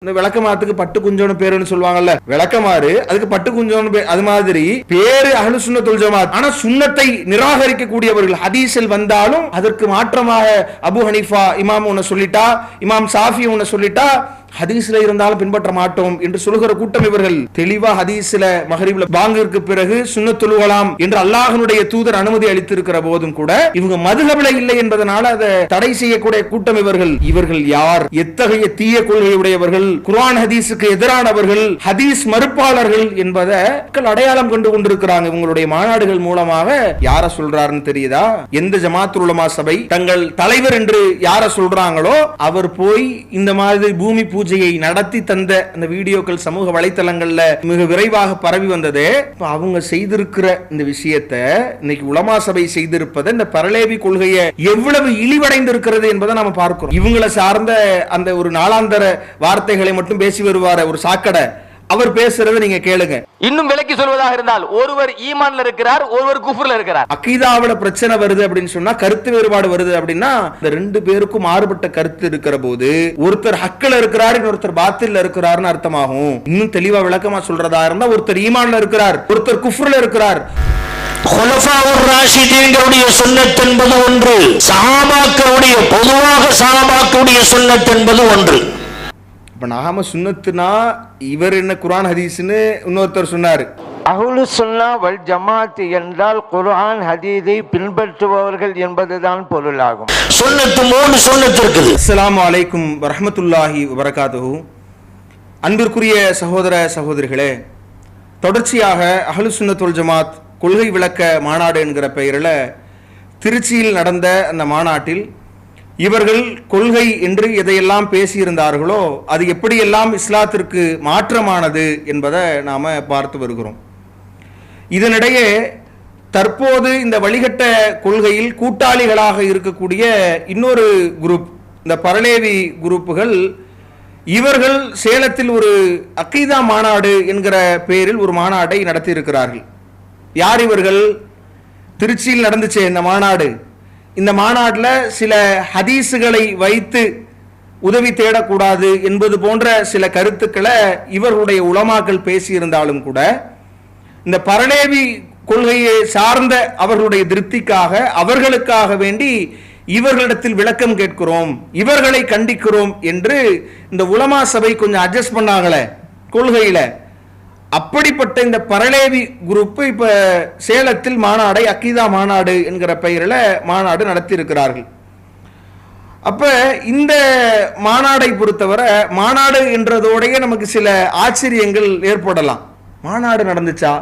இந்த விளக்கமாத்துக்கு பட்டு குஞ்சோன்னு பேருன்னு சொல்லுவாங்கல்ல, விளக்கமாறு அதுக்கு பட்டு குஞ்சோன்னு பேர். அது மாதிரி பேரு அஹ்லு சுன்னத் வல் ஜமாத். ஆனா சுன்னத்தை நிராகரிக்க கூடியவர்கள். ஹதீஸில் வந்தாலும் அதற்கு மாற்றமாக அபு ஹனீஃபா இமாம் ஒன்னு சொல்லிட்டா, இமாம் சாஃபி ஒன்னு சொல்லிட்டா, ஹதீஸ்ல இருந்தாலும் பின்பற்ற மாட்டோம் என்று சொல்லுகிற கூட்டம் இவர்கள். தெளிவா ஹதீஸ்ல மகரிப்ல பாங்கிற்கு பிறகு சுன்னத் தொழுகலாம் என்று அல்லாஹ்வுடைய தூதர் அனுமதி அளித்திருக்கிற போதும் கூட இவங்க மதுஹபில இல்லை என்பதனால அதை தடை செய்யக்கூடிய கூட்டம் இவர்கள். இவர்கள் யார்? எத்தகைய தீய கொள்கையுடையவர்கள், குர்ஆன் ஹதீஸுக்கு எதிரானவர்கள், ஹதீஸ் மறுப்பாளர்கள் என்பதை மக்கள் அடையாளம் கண்டு கொண்டிருக்கிறாங்க. இவங்களுடைய மாநாடுகள் மூலமாக யார சொல்றாருன்னு தெரியுதா? எந்த ஜமாத்துல் உலமா சபை தங்கள் தலைவர் என்று யார சொல்றாங்களோ அவர் போய் இந்த மாதிரி பூமி பூஜையை நடத்தி தந்த அந்த வீடியோக்கள் சமூக வலைத்தளங்கள்ல மிக விரைவாக பரவி வந்தது. அவங்க செய்திருக்கிற இந்த விஷயத்தை இன்னைக்கு உலமா சபை செய்திருப்பது இந்த பரலேவி கொள்கையை எவ்வளவு இழிவடைந்திருக்கிறது என்பதை நாம பார்க்கிறோம். இவங்களை சார்ந்த அந்த ஒரு நாளாந்தர வார்த்தைகளை மட்டும் பேசி வருவார ஒரு சாக்கடை, அவர் பேசுறதை நீங்க கேளுங்க. இன்னும் விலக்கி சொல்வதாக இருந்தால் ஒருவர் ஈமான்ல இருக்கிறார், ஒருவர் குஃப்ர்ல இருக்கிறார். அகீதாவுல பிரச்சனை வருது அப்படின்னு சொன்னா, கருத்து வேறுபாடு வருது அப்படின்னா, இந்த ரெண்டு பேருக்கும் மாறுபட்ட கருத்து இருக்கிற போது ஒருத்தர் ஹக்ல இருக்கிறார், இன்னொருத்தர் பாத்தில்ல இருக்கிறார்னு அர்த்தமாகும். இன்னும் தெளிவா விளக்கமா சொல்றதா இருந்தா, ஒருத்தர் ஈமான்ல இருக்கிறார், ஒருத்தர் குஃப்ர்ல இருக்கிறார். குலஃபாவுர் ராஷிதீன்களுடைய சுன்னத் என்பது ஒன்று, சஹாபாக்களுடைய பொதுவாக சஹாபாக்களுடைய சுன்னத் என்பது ஒன்று. இப்ப நாம சுன்னத்துனா இவர் என்ன குர்ஆன் ஹதீஸ்னு இன்னொருத்தர் சொன்னாரு. அஹ்லு சுன்னா வல் ஜமாத் என்றால் குர்ஆன் ஹதீஸை பின்பற்றுபவர்கள் என்பதுதான் பொருளாகும். சுன்னத்து மூணு சுன்னத் இருக்குது. அஸ்ஸலாமு அலைக்கும் வரஹ்மத்துல்லாஹி வபரகாத்துஹு. அன்பிற்குரிய சகோதர சகோதரிகளே, தொடர்ச்சியாக அஹ்லு சுன்னத் வல் ஜமாத் கொள்கை விளக்க மாநாடு என்கிற பெயரில் திருச்சியில் நடந்த அந்த மாநாட்டில் இவர்கள் கொள்கை என்று எதையெல்லாம் பேசியிருந்தார்களோ அது எப்படியெல்லாம் இஸ்லாத்திற்கு மாற்றமானது என்பதை நாம் பார்த்து வருகிறோம். இதனிடையே தற்போது இந்த வழிகட்ட கொள்கையில் கூட்டாளிகளாக இருக்கக்கூடிய இன்னொரு குரூப், இந்த பரலேவி குரூப்புகள், இவர்கள் சேலத்தில் ஒரு அக்கீதா மாநாடு என்கிற பெயரில் ஒரு மாநாட்டை நடத்தி இருக்கிறார்கள். யார் இவர்கள்? திருச்சியில் நடந்துச்சு இந்த மாநாடு. இந்த மாநாட்டில் சில ஹதீஸுகளை வைத்து உதவி தேடக்கூடாது என்பது போன்ற சில கருத்துக்களை இவர்களுடைய உலமாக்கள் பேசியிருந்தாலும் கூட, இந்த பரலேவி கொள்கையை சார்ந்த அவர்களுடைய திருப்திக்காக, அவர்களுக்காக வேண்டி இவர்களிடத்தில் விளக்கம் கேட்கிறோம், இவர்களை கண்டிக்கிறோம் என்று இந்த உலமா சபை கொஞ்சம் அட்ஜஸ்ட் பண்ணாங்களே கொள்கையில. அப்படிப்பட்ட இந்த பரலேவி குரூப் இப்ப சேலத்தில் மாநாடை அக்கீதா மாநாடு என்கிற பெயரில் மாநாடு நடத்தி இருக்கிறார்கள். அப்ப இந்த மாநாடை பொறுத்தவரை, மாநாடு என்றதோடைய நமக்கு சில ஆச்சரியங்கள் ஏற்படலாம். மாநாடு நடந்துச்சா,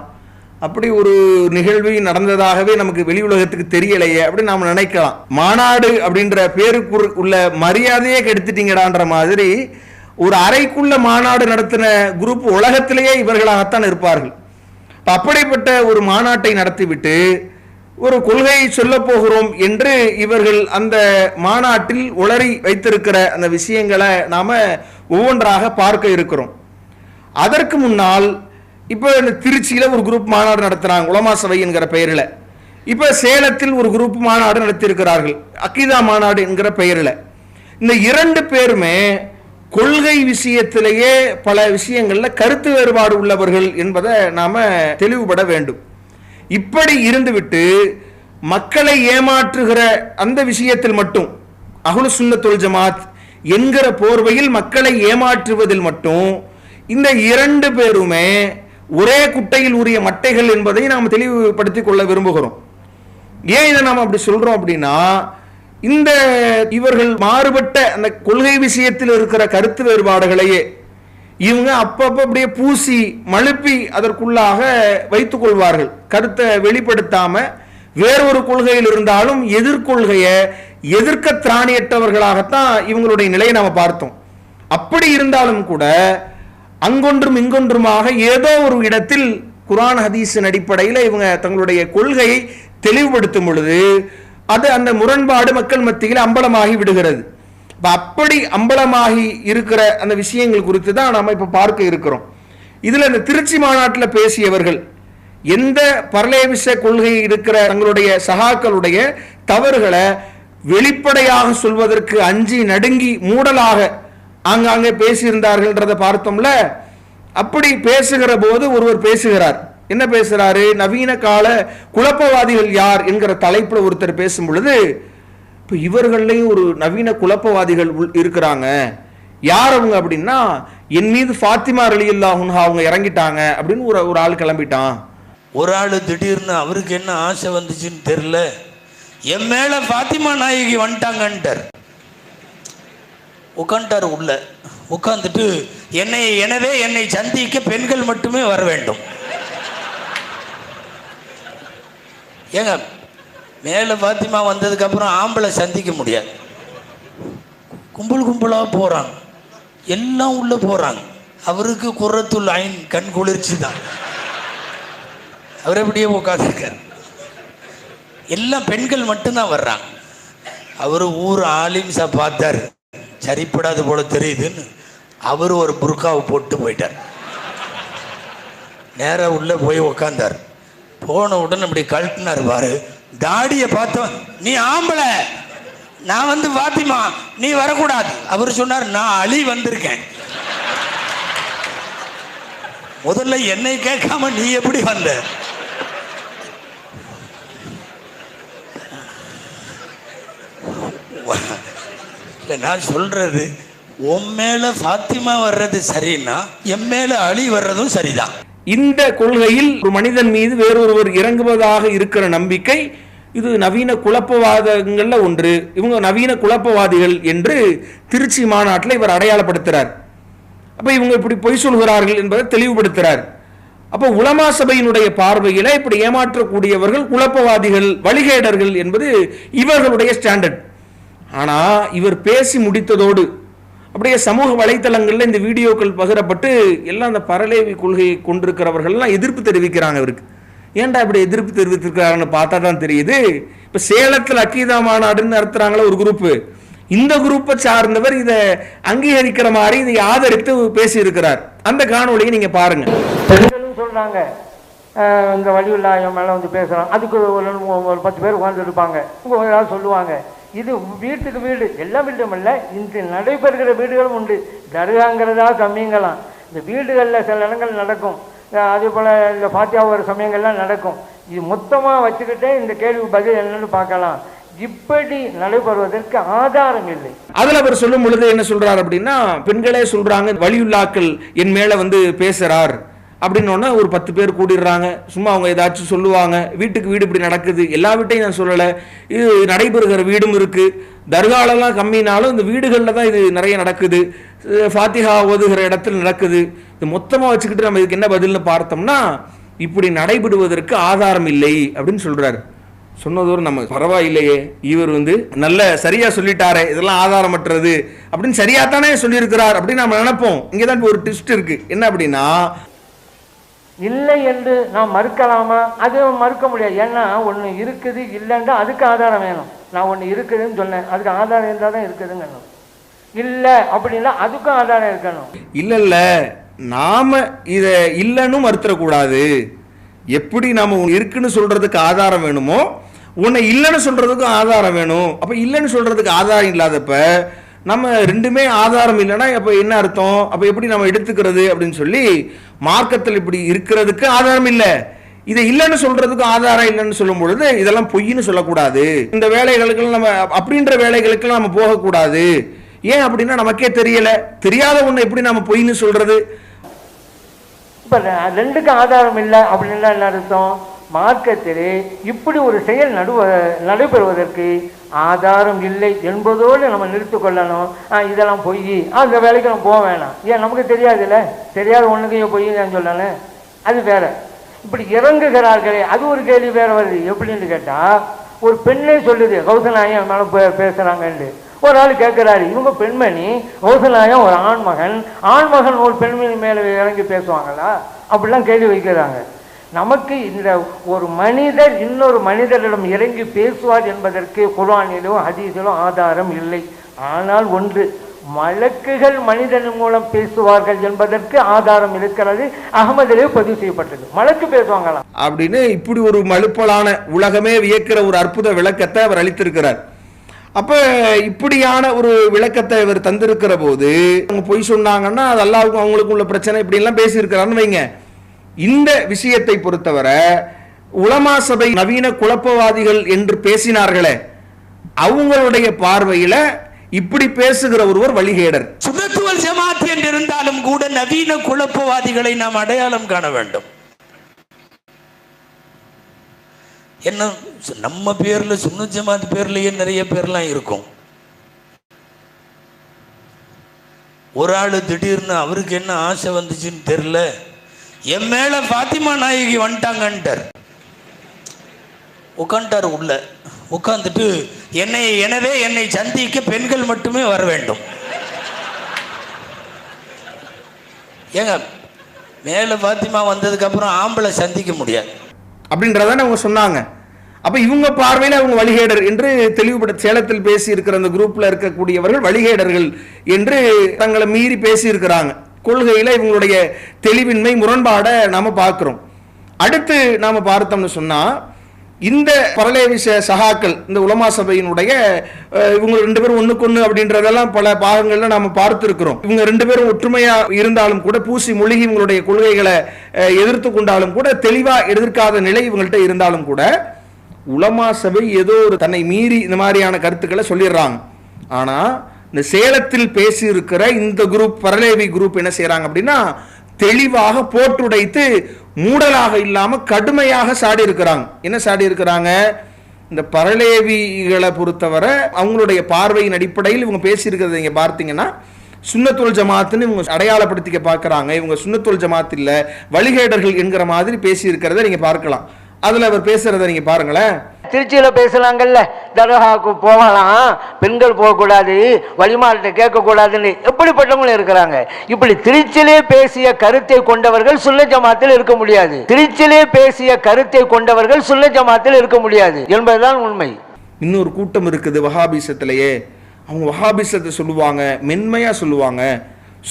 அப்படி ஒரு நிகழ்வு நடந்ததாகவே நமக்கு வெளி உலகத்துக்கு தெரியலையே அப்படின்னு நாம நினைக்கலாம். மாநாடு அப்படின்ற பேருக்கு உள்ள மரியாதையே கெடுத்துட்டீங்கடான்ற மாதிரி ஒரு அறைக்குள்ள மாநாடு நடத்தின குரூப் உலகத்திலேயே இவர்களாகத்தான் இருப்பார்கள். அப்படிப்பட்ட ஒரு மாநாட்டை நடத்திவிட்டு ஒரு கொள்கையை சொல்ல போகிறோம் என்று இவர்கள் அந்த மாநாட்டில் உளறி வைத்திருக்கிற அந்த விஷயங்களை நாம ஒவ்வொன்றாக பார்க்க இருக்கிறோம். அதற்கு முன்னால் இப்போ இந்த திருச்சியில் ஒரு குரூப் மாநாடு நடத்துறாங்க உலமா சபை என்கிற பெயரில். இப்போ சேலத்தில் ஒரு குரூப் மாநாடு நடத்தியிருக்கிறார்கள் அக்கீதா மாநாடு என்கிற பெயரில். இந்த இரண்டு பேருமே கொள்கை விஷயத்திலேயே பல விஷயங்கள்ல கருத்து வேறுபாடு உள்ளவர்கள் என்பதை நாம தெளிவுபட வேண்டும். இப்படி இருந்துவிட்டு மக்களை ஏமாற்றுகிற அந்த விஷயத்தில் மட்டும், அஹ்லு சுன்னத் வல் ஜமாத் என்கிற போர்வையில் மக்களை ஏமாற்றுவதில் மட்டும் இந்த இரண்டு பேருமே ஒரே குட்டையில் உரிய மட்டைகள் என்பதை நாம் தெளிவுபடுத்திக் கொள்ள விரும்புகிறோம். ஏன் இதை நாம் அப்படி சொல்றோம் அப்படின்னா, இந்த இவர்கள் மாறுபட்ட அந்த கொள்கை விஷயத்தில் இருக்கிற கருத்து வேறுபாடுகளையே இவங்க அப்பப்ப அப்படியே பூசி மழுப்பி அதற்குள்ளாக வைத்துக் கொள்வார்கள். கருத்தை வெளிப்படுத்தாம வேறொரு கொள்கையில் இருந்தாலும் எதிர்கொள்கையை எதிர்க்க திராணியற்றவர்களாகத்தான் இவங்களுடைய நிலையை நாம பார்த்தோம். அப்படி இருந்தாலும் கூட அங்கொன்றும் இங்கொன்றுமாக ஏதோ ஒரு இடத்தில் குர்ஆன் ஹதீஸின் அடிப்படையில் இவங்க தங்களுடைய கொள்கையை தெளிவுபடுத்தும் பொழுது அது அந்த முரண்பாடு மக்கள் மத்தியில் அம்பலமாகி விடுகிறது. அப்படி அம்பலமாகி இருக்கிற அந்த விஷயங்கள் குறித்து தான் நாம இப்ப பார்க்க இருக்கிறோம். இதுல இந்த திருச்சி மாநாட்டில் பேசியவர்கள் எந்த பரலேவிச கொள்கை இருக்கிற தங்களுடைய சகாக்களுடைய தவறுகளை வெளிப்படையாக சொல்வதற்கு அஞ்சி நடுங்கி மூடலாக ஆங்காங்கே பேசியிருந்தார்கள்ன்றதை பார்த்தோம்ல. அப்படி பேசுகிற போது ஒருவர் பேசுகிறார். என்ன பேசுறாரு? நவீன கால குழப்பவாதிகள் யார் என்கிற தலைப்புல ஒருத்தர் பேசும் பொழுது, இப்போ இவர்களையும் ஒரு நவீன குழப்பவாதிகள் இருக்கிறாங்க. யார் அவங்க அப்படின்னா, என் மீது ஃபாத்திமா ரலியல்லாஹு அன்ஹா அவங்க இறங்கிட்டாங்க அப்படின்னு ஒரு ஆள் கிளம்பிட்டான். ஒரு ஆள் திடீர்னு அவருக்கு என்ன ஆசை வந்துச்சுன்னு தெரியல, என் மேல ஃபாத்திமா நாயகி வந்துட்டாங்கன்ட்டார். உட்காந்துட்டார். உள்ள உட்காந்துட்டு எனவே என்னை சந்திக்க பெண்கள் மட்டுமே வர வேண்டும். ஏங்க, மேலே ஃபாத்திமா வந்ததுக்கு அப்புறம் ஆம்பளை சந்திக்க முடியாது. கும்பலாக போகிறாங்க, எல்லாம் உள்ளே போகிறாங்க. அவருக்கு குர்ரத்துல் ஐன், கண் குளிர்ச்சி தான். அவர் எப்படியே உட்காந்துருக்கார். எல்லாம் பெண்கள் மட்டும்தான் வர்றாங்க. அவர் ஊர் ஆலிம்ஸை பார்த்தார், சரிப்படாது போல தெரியுதுன்னு அவர் ஒரு புர்காவை போட்டு போயிட்டார். நேராக உள்ளே போய் உக்காந்தார். போன உடனே இப்படி கழட்டினார். பாரு, தாடியை பார்த்தோம், நீ ஆம்பளை, நான் வந்து ஃபாத்திமா, நீ வரக்கூடாது. அவர் சொன்னார், நான் அலி வந்திருக்கேன். முதல்ல என்னை கேட்காம நீ எப்படி வந்த? இல்லை, நான் சொல்றது, உன் மேல ஃபாத்திமா வர்றது சரின்னா என் மேல அலி வர்றதும் சரிதான். இந்த கொள்கையில் ஒரு மனிதன் மீது வேறொருவர் இறங்குவதாக இருக்கிற நம்பிக்கை இது நவீன குழப்பவாதங்கள்ல ஒன்று. இவங்க நவீன குழப்பவாதிகள் என்று திருச்சி மாநாட்டில் இவர் அடையாளப்படுத்துறார். அப்ப இவங்க இப்படி பொய் சொல்கிறார்கள் என்பதை தெளிவுபடுத்துறார். அப்போ உலமா சபையினுடைய பார்வையில இப்படி ஏமாற்றக்கூடியவர்கள் குழப்பவாதிகள், வழிகேடர்கள் என்பது இவர்களுடைய ஸ்டாண்டர்ட். ஆனா இவர் பேசி முடித்ததோடு அப்படியே சமூக வலைத்தளங்கள்ல இந்த வீடியோக்கள் பகிரப்பட்டு எல்லாம் அந்த பரலேவி கொள்கையை கொண்டிருக்கிறவர்கள்லாம் எதிர்ப்பு தெரிவிக்கிறாங்க. இவருக்கு ஏன்டா இப்படி எதிர்ப்பு தெரிவித்திருக்கிறாங்கன்னு பார்த்தா தான் தெரியுது. இப்ப சேலத்தில் அக்கீதா மாநாடுன்னு நடத்துறாங்களா ஒரு குரூப், இந்த குரூப்பை சார்ந்தவர் இதை அங்கீகரிக்கிற மாதிரி இதை ஆதரித்து பேசி இருக்கிறார். அந்த காணொலியை நீங்க பாருங்க. சொல்றாங்க, இந்த வழியுள்ளாயம் மேல வந்து பேசுறாங்க. அதுக்கு ஒரு 10 பேர் உட்கார்ந்து இருப்பாங்க. ஏதாவது சொல்லுவாங்க. இது வீட்டுக்கு வீடு, எல்லா வீடும் இல்லை, இன்று நடைபெறுகிற வீடுகளும் உண்டு. தர்காங்கிறதா கம்மிங்கலாம். இந்த வீடுகளில் சில இடங்கள் நடக்கும். அதே போல் இந்த ஃபாத்தியா ஒரு சமயங்கள்லாம் நடக்கும். இது மொத்தமாக வச்சுக்கிட்டே இந்த கேள்வி பதில் என்னன்னு பார்க்கலாம். இப்படி நடைபெறுவதற்கு ஆதாரம் இல்லை. அதுல அவர் சொல்லும் பொழுது என்ன சொல்றார் அப்படின்னா, பெண்களே சொல்றாங்க வலியுல்லாக்கள் என் மேல வந்து பேசுறார் அப்படின்னு ஒரு 10 பேர் கூடிடுறாங்க. சும்மா அவங்க ஏதாச்சும் சொல்லுவாங்க, வீட்டுக்கு வீடு இப்படி நடக்குது. எல்லா வீட்டையும் நான் சொல்லலை, இது நடைபெறுகிற வீடும் இருக்கு. தர்காலெல்லாம் கம்மினாலும் இந்த வீடுகளில் தான் இது நிறைய நடக்குது. ஃபாத்திஹா ஓதுகிற இடத்துல நடக்குது. இது மொத்தமாக வச்சுக்கிட்டு நம்ம இதுக்கு என்ன பதில்னு பார்த்தோம்னா, இப்படி நடைபெறுவதற்கு ஆதாரம் இல்லை அப்படின்னு சொல்றாரு. சொன்னதோடு நம்ம பரவாயில்லையே, இவர் வந்து நல்ல சரியா சொல்லிட்டாரே, இதெல்லாம் ஆதாரமற்றது அப்படின்னு சரியா தானே சொல்லியிருக்கிறார் அப்படின்னு நம்ம நினைப்போம். இங்கேதான் ஒரு ட்விஸ்ட் இருக்கு. என்ன அப்படின்னா, இல்லை என்று நாம் மறுக்கலாமா? அது மறுக்க முடியாது. ஏன்னா ஒன்று இருக்குது இல்லைன்னா அதுக்கு ஆதாரம் வேணும். நான் ஒன்று இருக்குதுன்னு சொன்னேன், அதுக்கு ஆதாரம் இருந்தால் தான் இருக்குதுங்க. இல்லை அப்படின்னா அதுக்கும் ஆதாரம் இருக்கணும். இல்ல நாம இதை இல்லைன்னு மறுத்துடக்கூடாது. எப்படி நாம இருக்குன்னு சொல்றதுக்கு ஆதாரம் வேணுமோ, உன்னை இல்லைன்னு சொல்றதுக்கும் ஆதாரம் வேணும். அப்ப இல்லைன்னு சொல்றதுக்கு ஆதாரம் இல்லாதப்ப நம்ம ரெண்டுமே ஆதாரம் இல்லைன்னா அப்ப என்ன அர்த்தம்? அப்ப எப்படி நம்ம எடுத்துக்கிறது அப்படின்னு சொல்லி மார்க்கத்தில் இப்படி இருக்கிறதுக்கு ஆதாரம் இல்லை, இதை இல்லைன்னு சொல்றதுக்கு ஆதாரம் இல்லைன்னு சொல்லும் பொழுது இதெல்லாம் பொய்ன்னு சொல்லக்கூடாது. இந்த வேலைகளுக்கு நம்ம அப்படின்ற வேலைகளுக்கு நம்ம போகக்கூடாது. ஏன் அப்படின்னா நமக்கே தெரியல, தெரியாத ஒண்ணு எப்படி நம்ம பொய்ன்னு சொல்றது? இப்ப ரெண்டுக்கு ஆதாரம் இல்லை அப்படின்னா என்ன அர்த்தம்? மார்க்கத்திலே இப்படி ஒரு செயல் நடைபெறுவதற்கு ஆதாரம் இல்லை என்பதோடு நம்ம நிறுத்திக் கொள்ளணும். இதெல்லாம் பொய், அந்த வேலைக்கு நம்ம போக வேணாம். ஏன் நமக்கு தெரியாதுல்ல, தெரியாத ஒண்ணுக்கு பொய் நான் சொல்லணும், அது வேற. இப்படி இறங்குகிறார்களே அது ஒரு கேள்வி வேற வருது. எப்படின்னு கேட்டா, ஒரு பெண்ணே சொல்லுது கௌசநாயம் மேல பேசுறாங்கன்னு. ஒரு ஆள் கேட்கிறாரு, இவங்க பெண்மணி, கௌசநாயம் ஒரு ஆண்மகன் ஒரு பெண்மணி மேல இறங்கி பேசுவாங்களா? அப்படிலாம் கேள்வி வைக்கிறாங்க. நமக்கு இந்த ஒரு மனிதர் இன்னொரு மனிதரிடம் இறங்கி பேசுவார் என்பதற்கு குர்ஆனிலும் ஹதீஸிலும் ஆதாரம் இல்லை. ஆனால் ஒன்று, மலக்குகள் மனிதன் மூலம் பேசுவார்கள் என்பதற்கு ஆதாரம் இருக்கிறது. அகமதிலே பதிவு செய்யப்பட்டது, மலக்கு பேசுவாங்களாம் அப்படின்னு. இப்படி ஒரு மலுப்பலான உலகமே வியக்கிற ஒரு அற்புத விளக்கத்தை அவர் அளித்திருக்கிறார். அப்ப இப்படியான ஒரு விளக்கத்தை இவர் தந்திருக்கிற போது அவங்க பொய் சொன்னாங்கன்னா அது அல்லாஹ்வுக்கும் அவங்களுக்கும் உள்ள பிரச்சனை இப்படி எல்லாம் பேசியிருக்கிறான்னு வைங்க. இந்த விஷயத்தை பொறுத்தவரை உலமா சபை நவீன குழப்பவாதிகள் என்று பேசினார்களே, அவங்களுடைய பார்வையில இப்படி பேசுகிற ஒருவர் வழிகேடர். சுன்னத் வல் ஜமாத் என்று இருந்தாலும் கூட நவீன குழப்பவாதிகளை நாம் அடையாளம் காண வேண்டும். என்ன நம்ம பேர்ல சுன்னத் ஜமாத் பேர்லயே நிறைய பேர்லாம் இருக்கும். ஒரு ஆளு திடீர்னு அவருக்கு என்ன ஆசை வந்துச்சுன்னு தெரியல, என் மேல பாத்திமா நாயகி வந்துட்டாங்கன்ட்டார். உட்காந்துட்டார் உள்ள. உட்காந்துட்டு எனவே என்னை சந்திக்க பெண்கள் மட்டுமே வர வேண்டும். ஏங்க மேல பாத்திமா வந்ததுக்கு அப்புறம் ஆம்பளை சந்திக்க முடியாது அப்படின்றதான அவங்க சொன்னாங்க. அப்ப இவங்க பார்வையில அவங்க வழிகேடர் என்று தெளிவுபடுத்த சேலத்தில் பேசி இருக்கிற அந்த குரூப்ல இருக்கக்கூடியவர்கள் வழிகேடர்கள் என்று தங்களை மீறி பேசி இருக்கிறாங்க. கொள்கையில இவங்களுடைய தெளிவின்மை முரண்பாட நாம பார்க்கிறோம். அடுத்து நாம பார்த்தோம்னு சொன்னா இந்த பரலேவிச சகாக்கள் இந்த உலமா சபையினுடைய இவங்க ரெண்டு பேரும் ஒண்ணுக்கொண்ணு அப்படின்றதெல்லாம் பல பாகங்கள்ல நாம பார்த்திருக்கிறோம். இவங்க ரெண்டு பேரும் ஒற்றுமையா இருந்தாலும் கூட பூசி மொழிகி இவங்களுடைய கொள்கைகளை எதிர்த்து கொண்டாலும் கூட தெளிவா எதிர்க்காத நிலை இவங்கள்ட்ட இருந்தாலும் கூட உலமா சபை ஏதோ ஒரு தன்னை மீறி இந்த மாதிரியான கருத்துக்களை சொல்லிடுறாங்க. ஆனா இந்த சேலத்தில் பேசி இருக்கிற இந்த குரூப் பரலேவி குரூப் என்ன செய்யறாங்க அப்படின்னா தெளிவாக போட்டுடைத்து மூடலாக இல்லாம கடுமையாக சாடி இருக்கிறாங்க. என்ன சாடி இருக்கிறாங்க? இந்த பரலேவிகளை பொறுத்தவரை அவங்களுடைய பார்வையின் அடிப்படையில் இவங்க பேசி இருக்கிறத நீங்க பார்த்தீங்கன்னா சுன்னத்துல் ஜமாத்துன்னு இவங்க அடையாளப்படுத்திக்க பார்க்கறாங்க. இவங்க சுன்னத்துல் ஜமாத் இல்ல வழிகேடர்கள் என்கிற மாதிரி பேசி இருக்கிறத நீங்க பார்க்கலாம். அதுல அவர் பேசுறத நீங்க பாருங்களேன். திருச்சியில பேசுறாங்கல்ல, தர்காவுக்கு போகலாம், பெண்கள் போகக்கூடாது, வழிமாற்ற கேட்க கூடாதுன்னு எப்படிப்பட்டவங்களும் இருக்கிறாங்க. இப்படி திருச்சியிலே பேசிய கருத்தை கொண்டவர்கள் சுன்னத் ஜமாத்தில் இருக்க முடியாது. திருச்சியிலே பேசிய கருத்தை கொண்டவர்கள் சுன்னத் ஜமாத்தில் இருக்க முடியாது என்பதுதான் உண்மை. இன்னொரு கூட்டம் இருக்குது வஹாபிசத்திலேயே. அவங்க வஹாபிசத்தை சொல்லுவாங்க, மென்மையா சொல்லுவாங்க,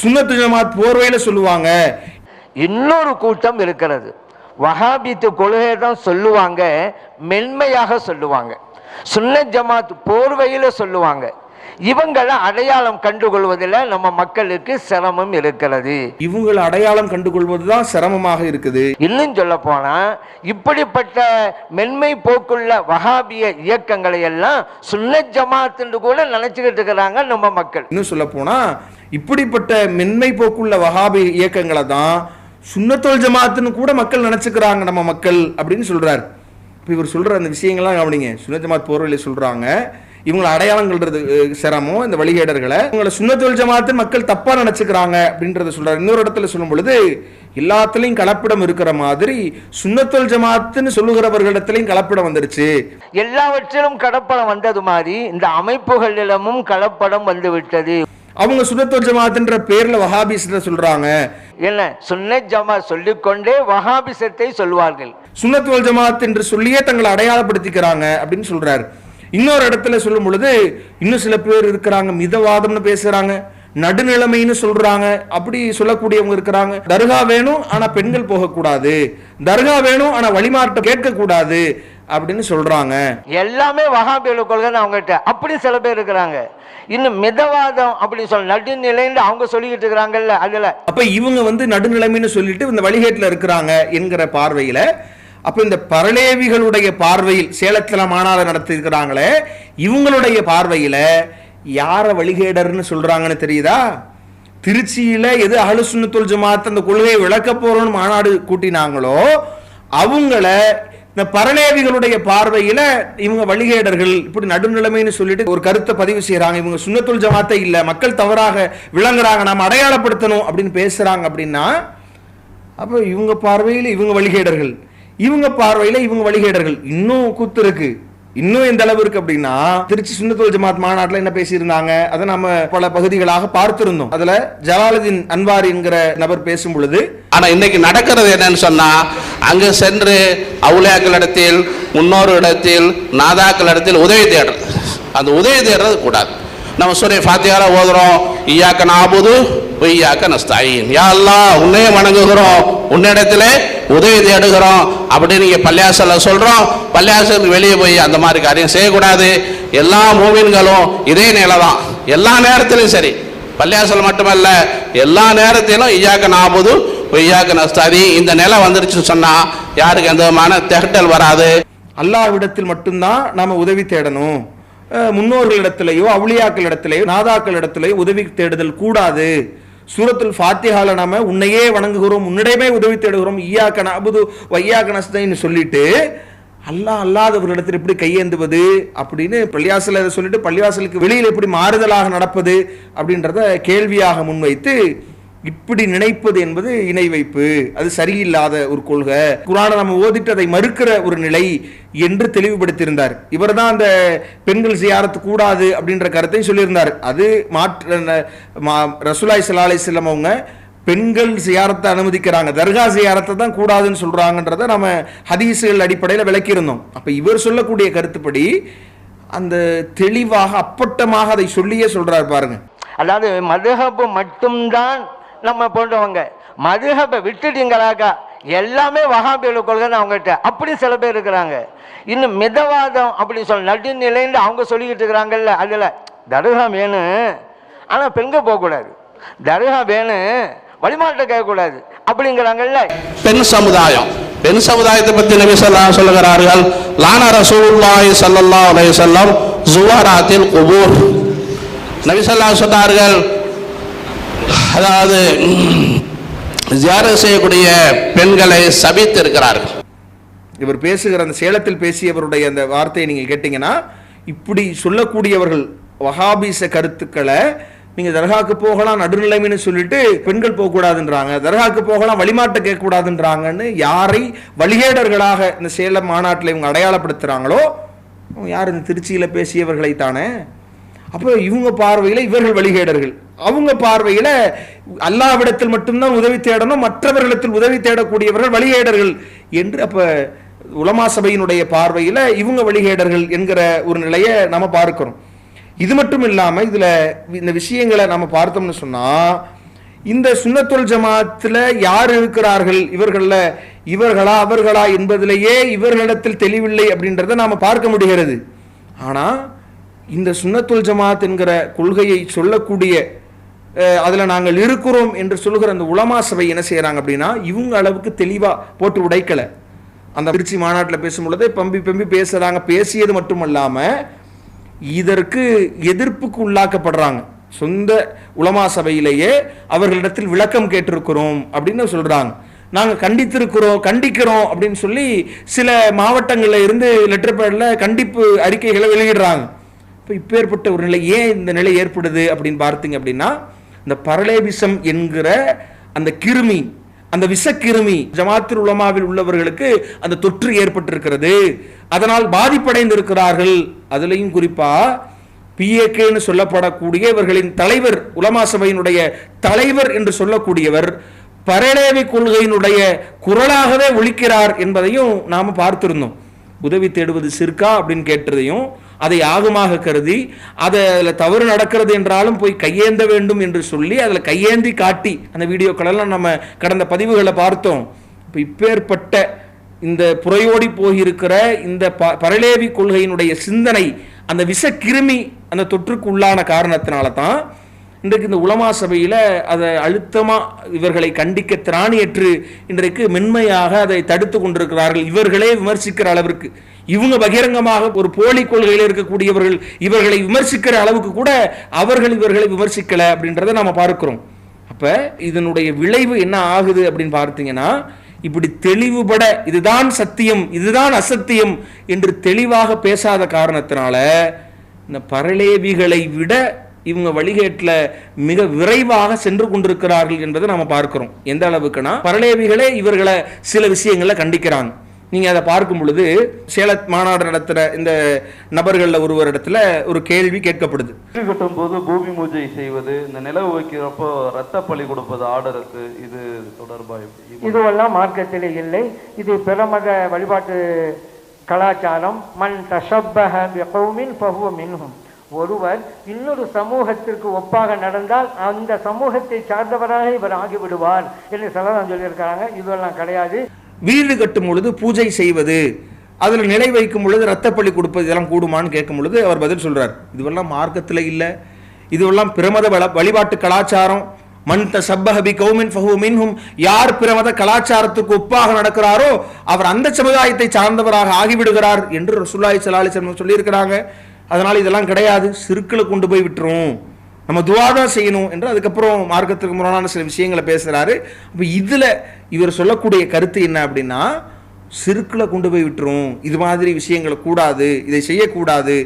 சுன்னத் ஜமாத் போர்வையில சொல்லுவாங்க. இன்னொரு கூட்டம் இருக்கிறது, வஹாபித்து கொள்கையை தான் சொல்லுவாங்க, மென்மையாக சொல்லுவாங்க, சுன்னத் ஜமாத் போர்வையில சொல்லுவாங்க. இவங்களை அடையாளம் கண்டுகொள்வதில் நம்ம மக்களுக்கு சிரமம் இருக்கிறது. இவங்களை அடையாளம் கண்டுகொள்வதுதான் சிரமமாக இருக்குது. இன்னும் சொல்ல போனா இப்படிப்பட்ட மென்மை போக்குள்ள வஹாபிய இயக்கங்களை எல்லாம் சுன்னத் ஜமாத் என்று கூட நினைச்சுக்கிட்டு இருக்கிறாங்க நம்ம மக்கள். இன்னும் சொல்ல போனா இப்படிப்பட்ட மென்மை போக்குள்ள வஹாபி இயக்கங்களை தான் சுன்னத்துல் ஜமாத்துன்னு கூட மக்கள் நினைச்சுக்கிறாங்க நம்ம மக்கள் அப்படின்னு சொல்றாரு. இப்போ இவர் சொல்ற அந்த விஷயங்கள்லாம் கவனிங்க. சுன்னத் ஜமாத் போர்வையில சொல்றாங்க, இவங்களை அடையாளம் கொள்றது சிரமம், இந்த வழிகேடர்களை இவங்களை சுன்னத்துல் ஜமாத்து மக்கள் தப்பா நினைச்சுக்கிறாங்க அப்படின்றத சொல்றாரு. இன்னொரு இடத்துல சொல்லும் பொழுது எல்லாத்துலயும் கலப்பிடம் இருக்கிற மாதிரி சுன்னத்துல் ஜமாத்துன்னு சொல்லுகிறவர்களிடத்திலையும் கலப்பிடம் வந்துருச்சு. எல்லாவற்றிலும் கலப்படம் வந்தது மாதிரி இந்த அமைப்புகளிடமும் கலப்படம் வந்து விட்டது. அவங்க சுன்னத்துல் ஜமாத்ன்ற பேர்ல வஹாபிசத்தை சொல்றாங்க. என்ன சுன்னத் ஜமாத் சொல்லிக்கொண்டே வஹாபிசத்தை சொல்வார்கள். சுன்னத்துல் ஜமாத் என்று சொல்லியே தங்களை அடையாளப்படுத்திக்கிறாங்க அப்படின்னு சொல்றாரு. இன்னொரு இடத்துல சொல்லும் பொழுது இன்னும் சில பேர் இருக்கிறாங்க, மிதவாதம்னு பேசுறாங்க, நடுநிலைமைன்னு சொல்றாங்க. அப்படி சொல்லக்கூடியவங்க இருக்கிறாங்க. தர்கா வேணும் ஆனா பெண்கள் போகக்கூடாது, தர்கா வேணும் ஆனா வழிமாற்றம் கேட்க கூடாது அப்படின்னு சொல்றாங்க. எல்லாமே வஹாபியோட கொள்கை அவங்ககிட்ட. அப்படி சில பேர் இருக்கிறாங்க. இன்னும் மிதவாதம் அப்படின்னு சொல்ல நடுநிலைன்னு அவங்க சொல்லிக்கிட்டு இருக்கிறாங்கல்ல. அதுல அப்ப இவங்க நடுநிலைமைன்னு சொல்லிட்டு இந்த வழிகேட்டுல இருக்கிறாங்க என்கிற பார்வையில, அப்ப இந்த பரலேவிகளுடைய பார்வையில் சேலத்துல மாநாடு நடத்தி இருக்கிறாங்களே, இவங்களுடைய பார்வையில யார வழிகேடர்னு சொல்றாங்கன்னு தெரியுதா? திருச்சியில எது அஹ்லுஸ் சுன்னத்துல் ஜமாத் அந்த கொள்கையை விளக்க போறோம்னு மாநாடு கூட்டினாங்களோ அவங்கள இந்த பரலேவிகளுடைய பார்வையில இவங்க வழிகேடர்கள் இப்படி நடுநிலைமைன்னு சொல்லிட்டு ஒரு கருத்தை பதிவு செய்யறாங்க. இவங்க சுன்னத்துல் ஜமாத்தை இல்ல, மக்கள் தவறாக விளங்குறாங்க, நாம அடையாளப்படுத்தணும் அப்படின்னு பேசுறாங்க. அப்படின்னா அப்ப இவங்க பார்வையில இவங்க வழிகேடர்கள், இவங்க பார்வையில இவங்க வழிகேடர்கள். இன்னும் கூத்து இருக்கு. இன்னும் எந்த அளவு இருக்கு அப்படின்னா திருச்சி சுன்னத்துல் ஜமாத் மாநாட்டில் என்ன பேசியிருந்தாங்க அதை நம்ம பல பகுதிகளாக பார்த்திருந்தோம். அதுல ஜலாலுதீன் அன்வாரி என்கிற நபர் பேசும் பொழுது, ஆனா இன்னைக்கு நடக்கிறது என்னன்னு சொன்னா, அங்கு சென்று அவுலியாக்கள் இடத்தில், முன்னோர் இடத்தில், நாதாக்கள் இடத்தில் உதவி தேடுறது. அந்த உதவி தேடுறது கூடாது. நம்ம சூரா ஃபாத்திஹா ஓதுறோம், இய்யாக நஅபுது வ இய்யாக நஸ்தஈன், யா அல்லாஹ் உன்னையே வணங்குகிறோம், உன்னிடத்திலே உதவி தேடுகிறோம் அப்படி நீங்க பள்ளியாசல சொல்றோம். பள்ளியாசலுக்கு வெளியே போய் அந்த மாதிரி காரியம் செய்யக்கூடாது. எல்லா மூமின்களும் இதே நிலை தான். எல்லா நேரத்திலும் சரி, பள்ளியாசல் மட்டுமல்ல, எல்லா நேரத்திலும் இய்யாக நாபுது இய்யாக நஸ்தாதி இந்த நிலை வந்துருச்சுன்னு சொன்னா யாருக்கு எந்த விதமான திகட்டல் வராது. அல்லாஹ்விடத்தில் மட்டும்தான் நாம உதவி தேடணும். முன்னோர்களிடத்திலேயோ அவுலியாக்கள் இடத்திலேயோ நாதாக்கள் இடத்திலேயோ உதவி தேடுதல் கூடாது. சூரத்துல் ஃபாத்திஹால நாம உன்னையே வணங்குகிறோம், உன்னிடமே உதவி தேடுகிறோம், இய்யாக நஅபுது வ இய்யாக நஸ்தஈன் சொல்லிட்டு அல்லாஹ் அல்லாதவர்களிடத்தில் எப்படி கையேந்துவது அப்படின்னு பள்ளிவாசல சொல்லிட்டு பள்ளிவாசலுக்கு வெளியில் எப்படி மாறுதலாக நடப்பது அப்படின்றத கேள்வியாக முன்வைத்து இப்படி நினைப்பது என்பது இணை வைப்பு, அது சரியில்லாத ஒரு கொள்கை, குர்ஆனை நம்ம ஓதிட்டு அதை மறுக்கிற ஒரு நிலை என்று தெளிவுபடுத்தியிருந்தார். இவர் தான் அந்த பெண்கள் ஜியாரத்து கூடாது அப்படின்ற கருத்தை சொல்லியிருந்தார். அது ரசூலுல்லாஹி ஸல்லல்லாஹு அலைஹி வஸல்லம் அவங்க பெண்கள் ஜியாரத்தை அனுமதிக்கிறாங்க, தர்கா ஜியாரத்தை தான் கூடாதுன்னு சொல்றாங்கன்றதை நம்ம ஹதீஸுகள் அடிப்படையில் விளக்கியிருந்தோம். அப்ப இவர் சொல்லக்கூடிய கருத்துப்படி அந்த தெளிவாக அப்பட்டமாக அதை சொல்லியே சொல்றாரு பாருங்க. அதாவது மதுஹபு மட்டும்தான் நம்ம போன்றவங்க, மதுஹபை விட்டுட்டீங்களாக்கா எல்லாமே வஹாபியோட கொள்கைன்னு அவங்ககிட்ட அப்படி சில பேர் இருக்கிறாங்க. இன்னும் மிதவாதம் அப்படி சொல்ல நடுநிலைன்னு அவங்க சொல்லிக்கிட்டு இருக்கிறாங்கல்ல, அதில் தர்கா வேணும் ஆனால் பெண்கள் போகக்கூடாது, தர்கா வேணும் வழிமாட்ட கேட்கக்கூடாது அப்படிங்கிறாங்கல்ல. பெண் சமுதாயம், பெண் சமுதாயத்தை பற்றி நபி ஸல்லல்லாஹு அலைஹி சொல்லுகிறார்கள், லானா ரசூலுல்லாஹி ஸல்லல்லாஹு அலைஹி வஸல்லம் ஜுவாராத்தில் குபூர். நபி ஸல்லல்லாஹு சொன்னார்கள், அதாவது ஜியாரத் செய்யக்கூடிய பெண்களை சபித்து இருக்கிறார்கள். இவர் பேசுகிற அந்த சேலத்தில் பேசியவருடைய அந்த வார்த்தையை நீங்க கேட்டீங்கன்னா, இப்படி சொல்லக்கூடியவர்கள் வஹாபிச கருத்துக்களை நீங்க தர்காக்கு போகலாம் நடுநிலைமைன்னு சொல்லிட்டு பெண்கள் போகக்கூடாதுன்றாங்க, தர்காக்கு போகலாம் வழிமாட்ட கேட்கக்கூடாதுன்றாங்கன்னு யாரை வழிகேடர்களாக இந்த சேலம் மாநாட்டில் இவங்க அடையாளப்படுத்துறாங்களோ யார் இந்த திருச்சியில பேசியவர்களை தானே. அப்போ இவங்க பார்வையில இவர்கள் வழிகேடர்கள், அவங்க பார்வையில அல்லாஹ்விடத்தில் மட்டும்தான் உதவி தேடணும், மற்றவர்களிடத்தில் உதவி தேடக்கூடியவர்கள் வழிகேடர்கள் என்று அப்ப உலமா சபையினுடைய பார்வையில இவங்க வழிகேடர்கள் என்கிற ஒரு நிலையை நம்ம பார்க்கிறோம். இது மட்டும் இல்லாம இதுல இந்த விஷயங்களை நம்ம பார்த்தோம்னு சொன்னா, இந்த சுன்னத்துல் ஜமாத்துல யார் இருக்கிறார்கள், இவர்களா அவர்களா என்பதிலேயே இவர்களிடத்தில் தெளிவில்லை அப்படின்றத நாம பார்க்க முடிகிறது. ஆனா இந்த சுன்னத்துல் ஜமாத் என்கிற கொள்கையை சொல்லக்கூடிய அதுல நாங்கள் இருக்கிறோம் என்று சொல்லுகிற அந்த உலமா சபை என்ன செய்யறாங்க அப்படின்னா, இவங்க அளவுக்கு தெளிவா போட்டு உடைக்கல. அந்த திருச்சி மாநாட்டில் பேசும்பொழுது பம்பி பேசுறாங்க. பேசியது மட்டுமல்லாம இதற்கு எதிர்ப்புக்கு உள்ளாக்கப்படுறாங்க. சொந்த உலமா சபையிலேயே அவர்களிடத்தில் விளக்கம் கேட்டிருக்கிறோம் அப்படின்னு சொல்றாங்க. நாங்கள் கண்டிக்கிறோம் அப்படின்னு சொல்லி சில மாவட்டங்களில் இருந்து லெட்டர் பேட்ல கண்டிப்பு அறிக்கைகளை வெளியிடுறாங்க. இப்போ இப்பேற்பட்ட ஒரு நிலை ஏன் இந்த நிலை ஏற்படுது அப்படின்னு பார்த்தீங்க அப்படின்னா, இந்த பரலேபிசம் என்கிற அந்த கிருமி, அந்த விஷக்கிருமி ஜமாத்துல் உலமாவில் உள்ளவர்களுக்கு அந்த தொற்று ஏற்பட்டிருக்கிறது, அதனால் பாதிப்படைந்து இருக்கிறார்கள். அதுலேயும் குறிப்பா PAKன்னு சொல்லப்படக்கூடிய இவர்களின் தலைவர், உலமா சபையினுடைய தலைவர் என்று சொல்லக்கூடியவர் பரலேவி கொள்கையினுடைய குரலாகவே ஒலிக்கிறார் என்பதையும் நாம பார்த்திருந்தோம். உதவி தேடுவது சிர்கா அப்படின்னு கேட்டதையும் அதை ஆகமாக கருதி அதில் தவறு நடக்கிறது என்றாலும் போய் கையேந்த வேண்டும் என்று சொல்லி அதில் கையேந்தி காட்டி அந்த வீடியோக்களெல்லாம் நம்ம கடந்த பதிவுகளை பார்த்தோம். இப்போ இப்பேற்பட்ட இந்த புறையோடி போயிருக்கிற இந்த பரலேவி கொள்கையினுடைய சிந்தனை, அந்த விஷக்கிருமி அந்த தொற்றுக்கு உள்ளான காரணத்தினால தான் இன்றைக்கு இந்த உலமா சபையில் அதை அழுத்தமாக இவர்களை கண்டிக்க திராணியற்று இன்றைக்கு மென்மையாக அதை தடுத்து கொண்டிருக்கிறார்கள். இவர்களே விமர்சிக்கிற அளவிற்கு, இவங்க பகிரங்கமாக ஒரு போலி கொள்கையில் இருக்கக்கூடியவர்கள் இவர்களை விமர்சிக்கிற அளவுக்கு கூட அவர்கள் இவர்களை விமர்சிக்கல அப்படின்றத நாம பார்க்கிறோம். அப்ப இதனுடைய விளைவு என்ன ஆகுது அப்படின்னு பார்த்தீங்கன்னா, இப்படி தெளிவுபட இதுதான் சத்தியம் இதுதான் அசத்தியம் என்று தெளிவாக பேசாத காரணத்தினால இந்த பரலேவிகளை விட இவங்க வழிகேட்டில் மிக விரைவாக சென்று கொண்டிருக்கிறார்கள் என்பதை நம்ம பார்க்கிறோம். எந்த அளவுக்குன்னா, பரலேவிகளே இவர்களை சில விஷயங்களை கண்டிக்கிறாங்க. நீங்க அதை பார்க்கும் பொழுது சேலத் மாநாடு நடத்துற இந்த நபர்கள்ல ஒருவரிடத்துல ஒரு கேள்வி கேட்கப்படுது. கட்டும் போது பூமி பூஜை செய்வது, இந்த நிலவு வைக்கிறப்போ ரத்த பலி கொடுப்பது ஆர்டருக்கு, இது தொடர்பாக இதுவெல்லாம் மார்க்கத்திலே இல்லை. இது பிரமத வழிபாட்டு கலாச்சாரம். மன் தஷப்பஹ பிகௌமின் ஃபஹுவ மின்ஹும். ஒருவர் இன்னொரு சமூகத்திற்கு ஒப்பாக நடந்தால் அந்த சமூகத்தை சார்ந்தவராக இவர் ஆகிவிடுவார் என்று சொல்லலாம் சொல்லியிருக்கிறாங்க. இதெல்லாம் கிடையாது. வீடு கட்டும் பொழுது பூஜை செய்வது, அதில் நிலை வைக்கும் பொழுது ரத்தப்பள்ளி கொடுப்பது இதெல்லாம் கூடுமான்னு கேட்கும் பொழுது அவர் பதில் சொல்றார், இதுவெல்லாம் மார்க்கத்தில் இல்லை, இதுவெல்லாம் பிரமத வழிபாட்டு கலாச்சாரம். மன் தஸப்பஹ பிகௌமின் ஃபஹுவ மின்ஹும், யார் பிரமத கலாச்சாரத்துக்கு ஒப்பாக நடக்கிறாரோ அவர் அந்த சமுதாயத்தை சார்ந்தவராக ஆகிவிடுகிறார் என்று ரசூலுல்லாஹி ஸல்லல்லாஹு அலைஹி வஸல்லம் சொல்லியிருக்கிறாங்க. அதனால் இதெல்லாம் கிடையாது, சிறுக்கில் கொண்டு போய் விட்டுரும், நம்ம துவா தான் செய்யணும் என்று அதுக்கப்புறம் மார்க்கத்துக்கு முரணான சில விஷயங்களை பேசுகிறாரு. அப்போ இதில் இவர் சொல்லக்கூடிய கருத்து என்ன அப்படின்னா, சிறுக்கில் கொண்டு போய் விட்டுரும், இது மாதிரி விஷயங்களை கூடாது, இதை செய்யக்கூடாது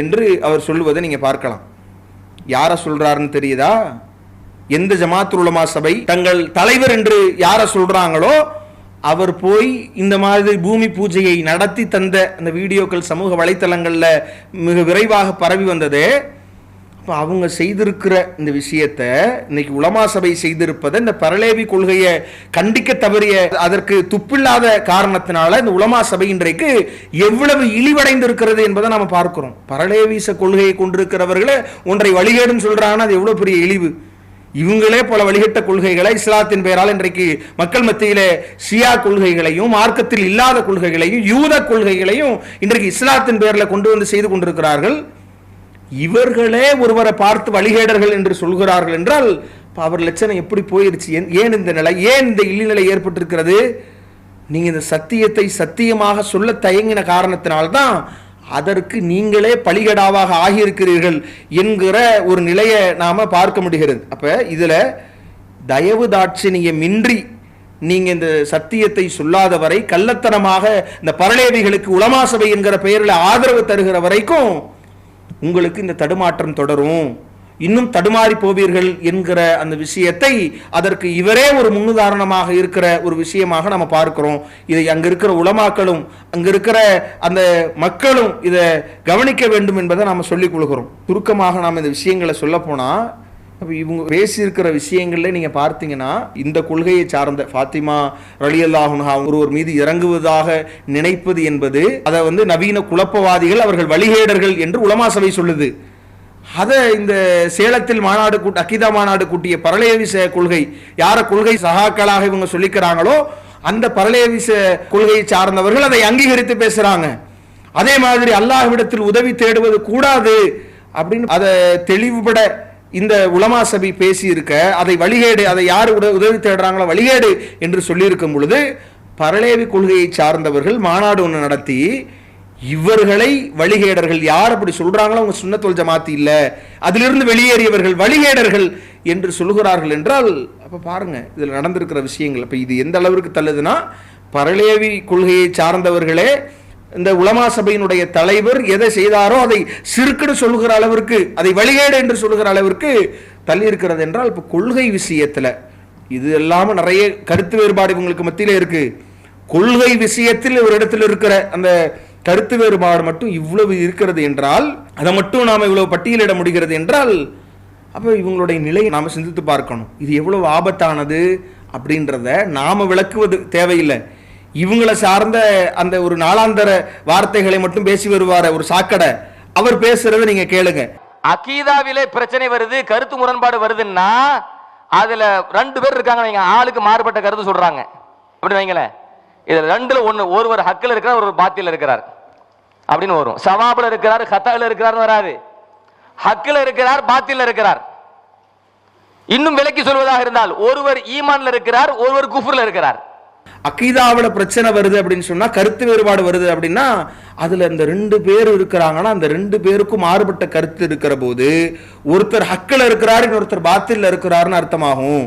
என்று அவர் சொல்லுவதை நீங்கள் பார்க்கலாம். யாரை சொல்கிறாருன்னு தெரியுதா? எந்த ஜமாத்துல் உலமா சபை தங்கள் தலைவர் என்று யாரை சொல்கிறாங்களோ அவர் போய் இந்த மாதிரி பூமி பூஜையை நடத்தி தந்த அந்த வீடியோக்கள் சமூக வலைத்தளங்களில் மிக விரைவாக பரவி வந்தது. அப்போ அவங்க செய்திருக்கிற இந்த விஷயத்தை இன்னைக்கு உலமா சபை செய்திருப்பதை, இந்த பரலேவி கொள்கையை கண்டிக்க தவறிய அதற்கு துப்பில்லாத காரணத்தினால இந்த உலமா சபை இன்றைக்கு எவ்வளவு இழிவடைந்திருக்கிறது என்பதை நாம் பார்க்கிறோம். பரலேவிச கொள்கையை கொண்டிருக்கிறவர்களை ஒன்றை வழிகேடுன்னு சொல்றாங்கன்னா அது எவ்வளவு பெரிய இழிவு. இவங்களே பல வழிகட்ட கொள்கைகளை இஸ்லாத்தின் பெயரால் இன்றைக்கு மக்கள் மத்தியிலே ஷியா கொள்கைகளையும் மார்க்கத்தில் இல்லாத கொள்கைகளையும் யூத கொள்கைகளையும் இன்றைக்கு இஸ்லாத்தின் பெயரில் கொண்டு வந்து செய்து கொண்டிருக்கிறார்கள். இவர்களே ஒருவரை பார்த்து வழிகேடர்கள் என்று சொல்கிறார்கள் என்றால் அவர் லட்சணம் எப்படி போயிருச்சு? ஏன் இந்த நிலை, ஏன் இந்த இழிநிலை ஏற்பட்டிருக்கிறது? நீங்க இந்த சத்தியத்தை சத்தியமாக சொல்ல தயங்கின காரணத்தினால்தான் அதற்கு நீங்களே பலிகடாவாக ஆகியிருக்கிறீர்கள் என்கிற ஒரு நிலையை நாம பார்க்க முடிகிறது. அப்ப இதுல தயவு தாட்சிணியமின்றி நீங்க இந்த சத்தியத்தை சொல்லாத வரை, கள்ளத்தனமாக இந்த பரலேவிகளுக்கு உலமா சபை என்கிற பெயரில் ஆதரவு தருகிற வரைக்கும் உங்களுக்கு இந்த தடுமாற்றம் தொடரும், இன்னும் தடுமாறி போவீர்கள் என்கிற அந்த விஷயத்தை அதற்கு இவரே ஒரு முன்னுதாரணமாக இருக்கிற ஒரு விஷயமாக நம்ம பார்க்கிறோம். இதை அங்க இருக்கிற உலமாக்களும் அங்க இருக்கிற அந்த மக்களும் இதை கவனிக்க வேண்டும் என்பதை நாம சொல்லிக் கொள்கிறோம். சுருக்கமாக நாம் இந்த விஷயங்களை சொல்ல போனா, இவங்க பேசியிருக்கிற விஷயங்கள்ல நீங்க பார்த்தீங்கன்னா, இந்த கொள்கையை சார்ந்த ஃபாத்திமா ரலியல்லாஹு அன்ஹா ஒருவர் மீது இறங்குவதாக நினைப்பது என்பது அதை நவீன குழப்பவாதிகள், அவர்கள் வழிகேடர்கள் என்று உலமா சபை சொல்லுது. அதை இந்த சேலத்தில் மாநாடு அக்கீதா மாநாடு கூட்டிய பரலேவிச கொள்கை, யார கொள்கை சகாக்களாக இவங்க சொல்லிக்கிறாங்களோ அந்த பரலேவிச கொள்கையை சார்ந்தவர்கள் அதை அங்கீகரித்து பேசுறாங்க. அதே மாதிரி அல்லாஹ்விடத்தில் உதவி தேடுவது கூடாது அப்படின்னு அதை தெளிவுபட இந்த உலமா சபை பேசி இருக்க, அதை வழிகேடு, அதை யார் உதவி தேடுறாங்களோ வழிகேடு என்று சொல்லியிருக்கும் பொழுது பரலேவி கொள்கையை சார்ந்தவர்கள் மாநாடு ஒன்று நடத்தி இவர்களை வழிகேடர்கள், யார் அப்படி சொல்றாங்களோ அவங்க சுன்னத்துல் ஜமாத் இல்ல, அதிலிருந்து வெளியேறியவர்கள் வழிகேடர்கள் என்று சொல்கிறார்கள் என்றால் அப்ப பாருங்க இதுல நடந்திருக்கிற விஷயங்கள். அப்ப இது எந்த அளவிற்கு தள்ளுதுன்னா, பரலேவி கொள்கையை சார்ந்தவர்களே இந்த உலமா சபையினுடைய தலைவர் எதை செய்தாரோ அதை சிறுக்குன்னு சொல்லுகிற அளவிற்கு, அதை வழிகேடு என்று சொல்லுகிற அளவிற்கு தள்ளி இருக்கிறது என்றால், இப்ப கொள்கை விஷயத்துல இது எல்லாமே நிறைய கருத்து வேறுபாடு இவங்களுக்கு மத்தியில இருக்கு. கொள்கை விஷயத்தில் ஒரு இடத்துல இருக்கிற அந்த கருத்து வேறுபாடு மட்டும் இவ்வளவு இருக்கிறது என்றால், அதை மட்டும் நாம இவ்வளவு பட்டியலிட முடிகிறது என்றால், அப்ப இவங்களுடைய நிலையை நாம சிந்தித்து பார்க்கணும். இது எவ்வளவு ஆபத்தானது அப்படின்றத நாம விளக்குவது தேவையில்லை. இவங்களை சார்ந்த அந்த ஒரு நாளாந்தர வார்த்தைகளை மட்டும் பேசி வருவார ஒரு சாக்கடை, அவர் பேசுறதை நீங்க கேளுங்க. அகீதாவிலே பிரச்சனை வருது, கருத்து முரண்பாடு வருதுன்னா அதுல ரெண்டு பேர் இருக்காங்க, நீங்க ஆளுக்கு மாறுபட்ட கருத்து சொல்றாங்க அப்படின்னு வைங்களேன். இதுல ரெண்டுல ஒருவர் ஹக்கில் இருக்கிறார், ஒரு பாத்தில இருக்கிறார் அப்படின்னு வரும். சவாபுல இருக்கிறார், ஹத்தால இருக்கிறார் வராது. ஹக்கில் இருக்கிறார், பாத்தில இருக்கிறார். இன்னும் விலக்கி சொல்வதாக இருந்தால் ஒருவர் ஈமான்ல இருக்கிறார், ஒருவர் குஃப்ர்ல இருக்கிறார். அகீதாவோட பிரச்சனை வருது அப்படின்னு சொன்னா, கருத்து வேறுபாடு வருது அப்படின்னா அதுல இந்த ரெண்டு பேர் இருக்கிறாங்கன்னா அந்த ரெண்டு பேருக்கும் மாறுபட்ட கருத்து இருக்கிற போது ஒருத்தர் ஹக்கில் இருக்கிறார், இன்னொருத்தர் பாத்தில இருக்கிறார்னு அர்த்தமாகும்.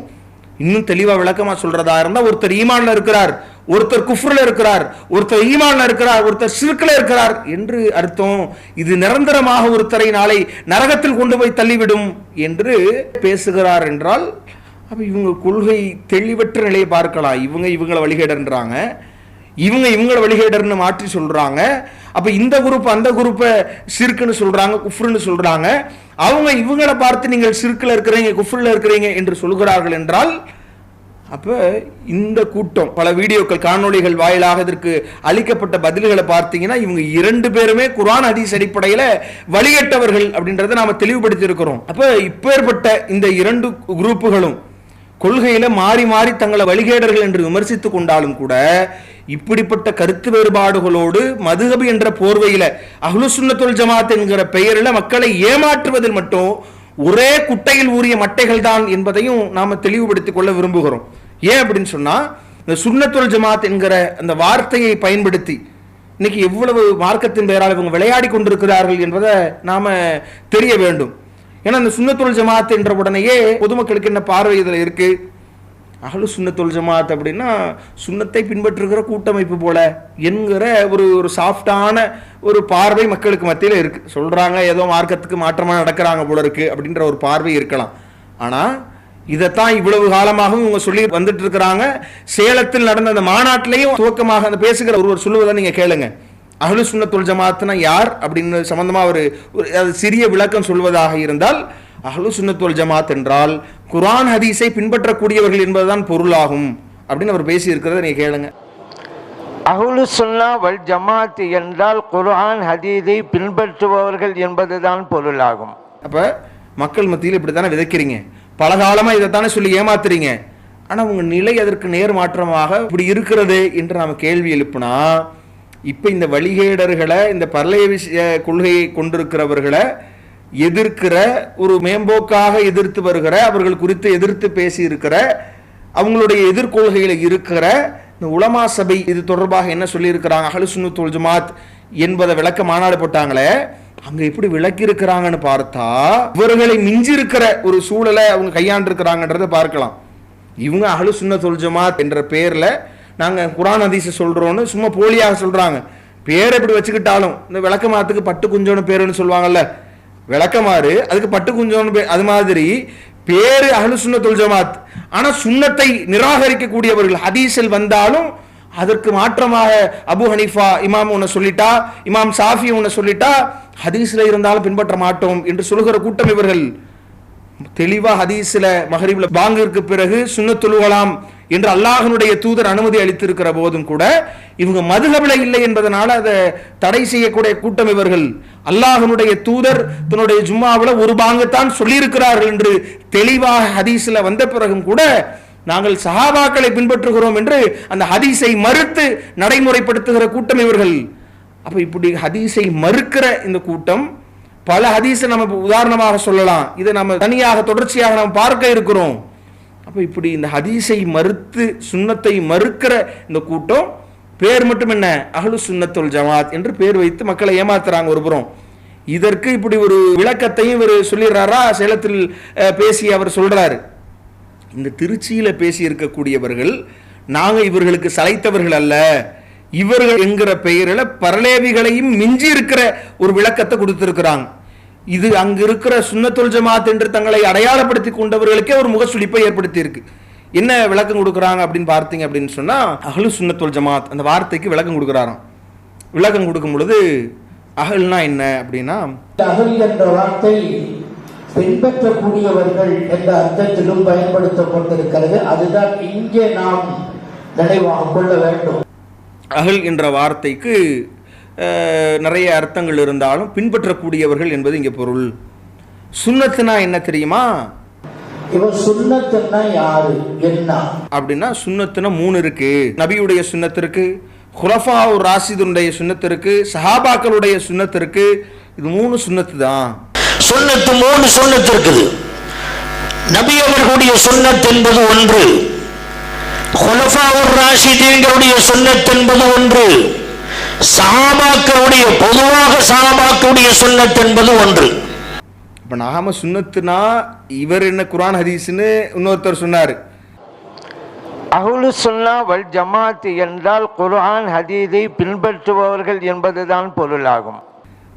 இன்னும் தெளிவா விளக்கமா சொல்றதா இருந்தா, ஒருத்தர் ஈமான்ல இருக்கிறார், ஒருத்தர் குஃப்ர்ல இருக்கிறார், ஒருத்தர் ஈமான்ல இருக்கிறார், ஒருத்தர் ஷிர்க்ல இருக்கிறார் என்று அர்த்தம். இது நிரந்தரமாக ஒருத்தரை நாளை நரகத்தில் கொண்டு போய் தள்ளிவிடும் என்று பேசுகிறார் என்றால், அப்ப இவங்க கொள்கை தெளிவற்ற நிலையை பார்க்கலாம். இவங்களை வழிகேடர்ன்றாங்க, இவங்களை வழிகேடர்னு மாற்றி சொல்றாங்க. அப்ப இந்த குரூப் அந்த குரூப்பை ஷிர்க்னு சொல்றாங்க, குஃப்ர்னு சொல்றாங்க. அவங்க இவங்களை பார்த்து நீங்கள் ஷிர்க்ல இருக்கிறீங்க, குஃப்ர்ல இருக்கிறீங்க என்று சொல்கிறார்கள் என்றால், அப்ப இந்த கூட்டம் பல வீடியோக்கள் காணொளிகள் வாயிலாக இதற்கு அளிக்கப்பட்ட பதில்களை பார்த்தீங்கன்னா, இவங்க இரண்டு பேருமே குர்ஆன் ஹதீஸ் அடிப்படையில் வழிகட்டவர்கள் அப்படின்றத நாம தெளிவுபடுத்தி இருக்கிறோம். அப்ப இப்பேற்பட்ட இந்த இரண்டு குரூப்புகளும் கொள்கையில மாறி மாறி தங்களை வழிகேடர்கள் என்று விமர்சித்து கொண்டாலும் கூட இப்படிப்பட்ட கருத்து வேறுபாடுகளோடு மதுஹப் என்ற போர்வையில அஹ்லுஸ் சுன்னத் வல் ஜமாத் என்கிற பெயரில் மக்களை ஏமாற்றுவதில் மட்டும் ஒரே குட்டையில் ஊறிய மட்டைகள் தான் என்பதையும் நாம தெளிவுபடுத்திக் கொள்ள விரும்புகிறோம். ஏன் அப்படின்னு சொன்னா, இந்த சுன்னத் வல் ஜமாத் என்கிற அந்த வார்த்தையை பயன்படுத்தி இன்னைக்கு எவ்வளவு மார்க்கத்தின் பெயரால் இவங்க விளையாடி கொண்டிருக்கிறார்கள் என்பதை நாம தெரிய வேண்டும். ஏன்னா இந்த சுன்னத் வல் ஜமாத் என்ற உடனேயே பொதுமக்களுக்கு என்ன பார்வை இதில் இருக்கு? அஹ்லுஸ் சுன்னத் வல் ஜமாத் அப்படின்னா சுன்னத்தை பின்பற்றுகிற கூட்டமைப்பு போல என்கிற ஒரு சாஃப்டான ஒரு பார்வை மக்களுக்கு மத்தியில் இருக்கு. சொல்றாங்க ஏதோ மார்க்கத்துக்கு மாற்றமாக நடக்கிறாங்க போல இருக்கு அப்படின்ற ஒரு பார்வை இருக்கலாம். ஆனா இதைத்தான் இவ்வளவு காலமாகவும் இவங்க சொல்லி வந்துட்டு இருக்கிறாங்க. சேலத்தில் நடந்த அந்த மாநாட்டிலையும் துவக்கமாக அந்த பேசுகிற ஒருவர் சொல்லுவதை நீங்க கேளுங்க. அஹ்லுஸ் சுன்னத் வல் ஜமாத்னா யார் அப்படின்னு சம்பந்தமா ஒரு சிறிய விளக்கம் சொல்வதாக இருந்தால், அஹ்லுஸ் சுன்னத் வல் ஜமாத் என்றால் குர்ஆன் ஹதீஸை பின்பற்றக்கூடியவர்கள் என்பதுதான் பொருளாகும் அப்படின்னு அவர் பேசி இருக்கிறத நீங்க கேளுங்க. அஹ்லுஸ் சுன்னா வல் ஜமாத் என்றால் குர்ஆன் ஹதீஸை பின்பற்றுபவர்கள் என்பதுதான் பொருளாகும். அப்ப மக்கள் மத்தியில் இப்படித்தானே விதைக்கிறீங்க, பல காலமா இதைத்தானே சொல்லி ஏமாத்துறீங்க. ஆனா உங்க நிலை அதற்கு நேர் மாற்றமாக இப்படி இருக்கிறது என்று நாம கேள்வி எழுப்பினா, இப்ப இந்த வழிகேடர்களை, இந்த பரலய விஷய கொள்கையை கொண்டிருக்கிறவர்களை எதிர்க்கிற ஒரு மேம்போக்காக எதிர்த்து வருகிற, அவர்கள் குறித்து எதிர்த்து பேசி இருக்கிற, அவங்களுடைய எதிர்கொள்கையில இருக்கிற இந்த உலமா சபை இது தொடர்பாக என்ன சொல்லி இருக்கிறாங்க, அஹ்லுஸ் சுன்னத் வல் ஜமாத் என்பதை விளக்க மாநாடு போட்டாங்களே, அங்க எப்படி விளக்கி இருக்கிறாங்கன்னு பார்த்தா இவர்களை மிஞ்சி இருக்கிற ஒரு சூழலை அவங்க கையாண்டிருக்கிறாங்கன்றதை பார்க்கலாம். இவங்க அஹ்லுஸ் சுன்னத் வல் ஜமாத் என்ற பெயர்ல நாங்க குர்ஆன் ஹதீஸ் சொல்றோம்னு சும்மா போலியாக சொல்றாங்க. பேர் எப்படி வச்சுக்கிட்டாலும் இந்த விளக்கமாத்துக்கு பட்டு குஞ்சோன்னு பேருன்னு சொல்லுவாங்கல்ல, விளக்கமாறு அதுக்கு பட்டு குஞ்சோன்னு பேர், அது மாதிரி பேரு அஹ்லுஸ் சுன்னத் வல் ஜமாத். ஆனா சுன்னத்தை நிராகரிக்கக்கூடியவர்கள் ஹதீஸில் வந்தாலும் அதற்கு மாற்றமாக அபு ஹனீஃபா இமாம் உன்னை சொல்லிட்டா, இமாம் சாஃபி உன்னை சொல்லிட்டா, ஹதீஸ்ல இருந்தாலும் பின்பற்ற மாட்டோம் என்று சொல்லுகிற கூட்டம் இவர்கள். தெளிவா ஹதீஸ்ல மகரிப்ல பாங்கிற்கு பிறகு சுன்னத் தொழுகலாம் என்று அல்லாஹ்வுடைய தூதர் அனுமதி அளித்திருக்கிற போதும் கூட இவங்க மதுஹப்ல இல்லை என்பதனால அதை தடை செய்யக்கூடிய கூட்டம் இவர்கள். அல்லாஹ்வுடைய தூதர் தன்னுடைய ஜும்மாவில் ஒரு பாங்குத்தான் சொல்லியிருக்கிறார்கள் என்று தெளிவாக ஹதீஸ்ல வந்த பிறகும் கூட நாங்கள் சஹாபாக்களை பின்பற்றுகிறோம் என்று அந்த ஹதீஸை மறுத்து நடைமுறைப்படுத்துகிற கூட்டம் இவர்கள். அப்ப இப்படி ஹதீஸை மறுக்கிற இந்த கூட்டம் பல ஹதீஸை நம்ம உதாரணமாக சொல்லலாம், இதை நம்ம தனியாக தொடர்ச்சியாக நாம் பார்க்க இருக்கிறோம். அப்ப இப்படி இந்த ஹதீஸை மறுத்து சுன்னத்தை மறுக்கிற இந்த கூட்டம் பேர் மட்டும் என்ன, அஹ்லுஸ் சுன்னத் வல் ஜமாத் என்று பேர் வைத்து மக்களை ஏமாத்துறாங்க ஒரு புறம். இதற்கு இப்படி ஒரு விளக்கத்தையும் இவர் சொல்லிடுறாரா, சேலத்தில் பேசி அவர் சொல்றாரு. இந்த திருச்சியில பேசி இருக்கக்கூடியவர்கள் நாங்க இவர்களுக்கு சளைத்தவர்கள் அல்ல, இவர்கள் என்கிற பெயரில் பரலேவிகளையும் மிஞ்சி இருக்கிற ஒரு விளக்கத்தை கொடுத்திருக்கிறாங்க. இது அங்க இருக்கிற சுன்னத் வல் ஜமாத் என்று தங்களை அடையாளப்படுத்தி கொண்டவர்களுக்கே ஒரு முகசுளிப்பை ஏற்படுத்தி இருக்கு. என்ன விளக்கம் கொடுக்குறாங்க அப்படின்னு பார்த்தீங்க அப்படின்னு சொன்னா, அஹ்லுஸ் சுன்னத் வல் ஜமாத் அந்த வார்த்தைக்கு விளக்கம் கொடுக்குறாராம். விளக்கம் கொடுக்கும் பொழுது அஹ்ல்னா என்ன அப்படின்னா, அஹ்ல் என்ற வார்த்தை பின்பற்றக்கூடியவர்கள் என்ற அர்த்தத்திலும் பயன்படுத்தப்பட்டிருக்கிறது. அதுதான் இங்கே நாம் நினைவாக கொள்ள வேண்டும். அஹ்ல் என்ற வார்த்தைக்கு நிறைய அர்த்தங்கள் இருந்தாலும் பின்பற்றக்கூடியவர்கள் என்பது இங்கே பொருள். சுன்னத்துனா என்ன தெரியுமா? இவர் சுன்னத்துனா யாரு என்ன அப்படின்னா சுன்னத்துனா 3 இருக்கு. நபியுடைய சுன்னத் இருக்கு, குலஃபாவு ராஷிதுடைய சுன்னத் இருக்கு, சஹாபாக்களுடைய சுன்னத் இருக்கு. இது 3 சுன்னத்து தான். சுன்னத்து 3 சுன்னத்து இருக்குது. நபி அவர்களுடைய சுன்னத் என்பது ஒன்று, குலஃபாவுர் ராஷிதீன்களுடைய சுன்னத் என்பது ஒன்று, சஹாபாக்களுடைய பொதுவாக சஹாபாக்களுடைய சுன்னத் என்பது ஒன்று. இப்ப நாம சுன்னத்துனா இவர் என்ன குர்ஆன் ஹதீஸ்னு இன்னொருத்தர் சொன்னாரு. அஹ்லுஸ் சுன்னா வல் ஜமாத் என்றால் குர்ஆன் ஹதீஸை பின்பற்றுபவர்கள் என்பதுதான் பொருளாகும்.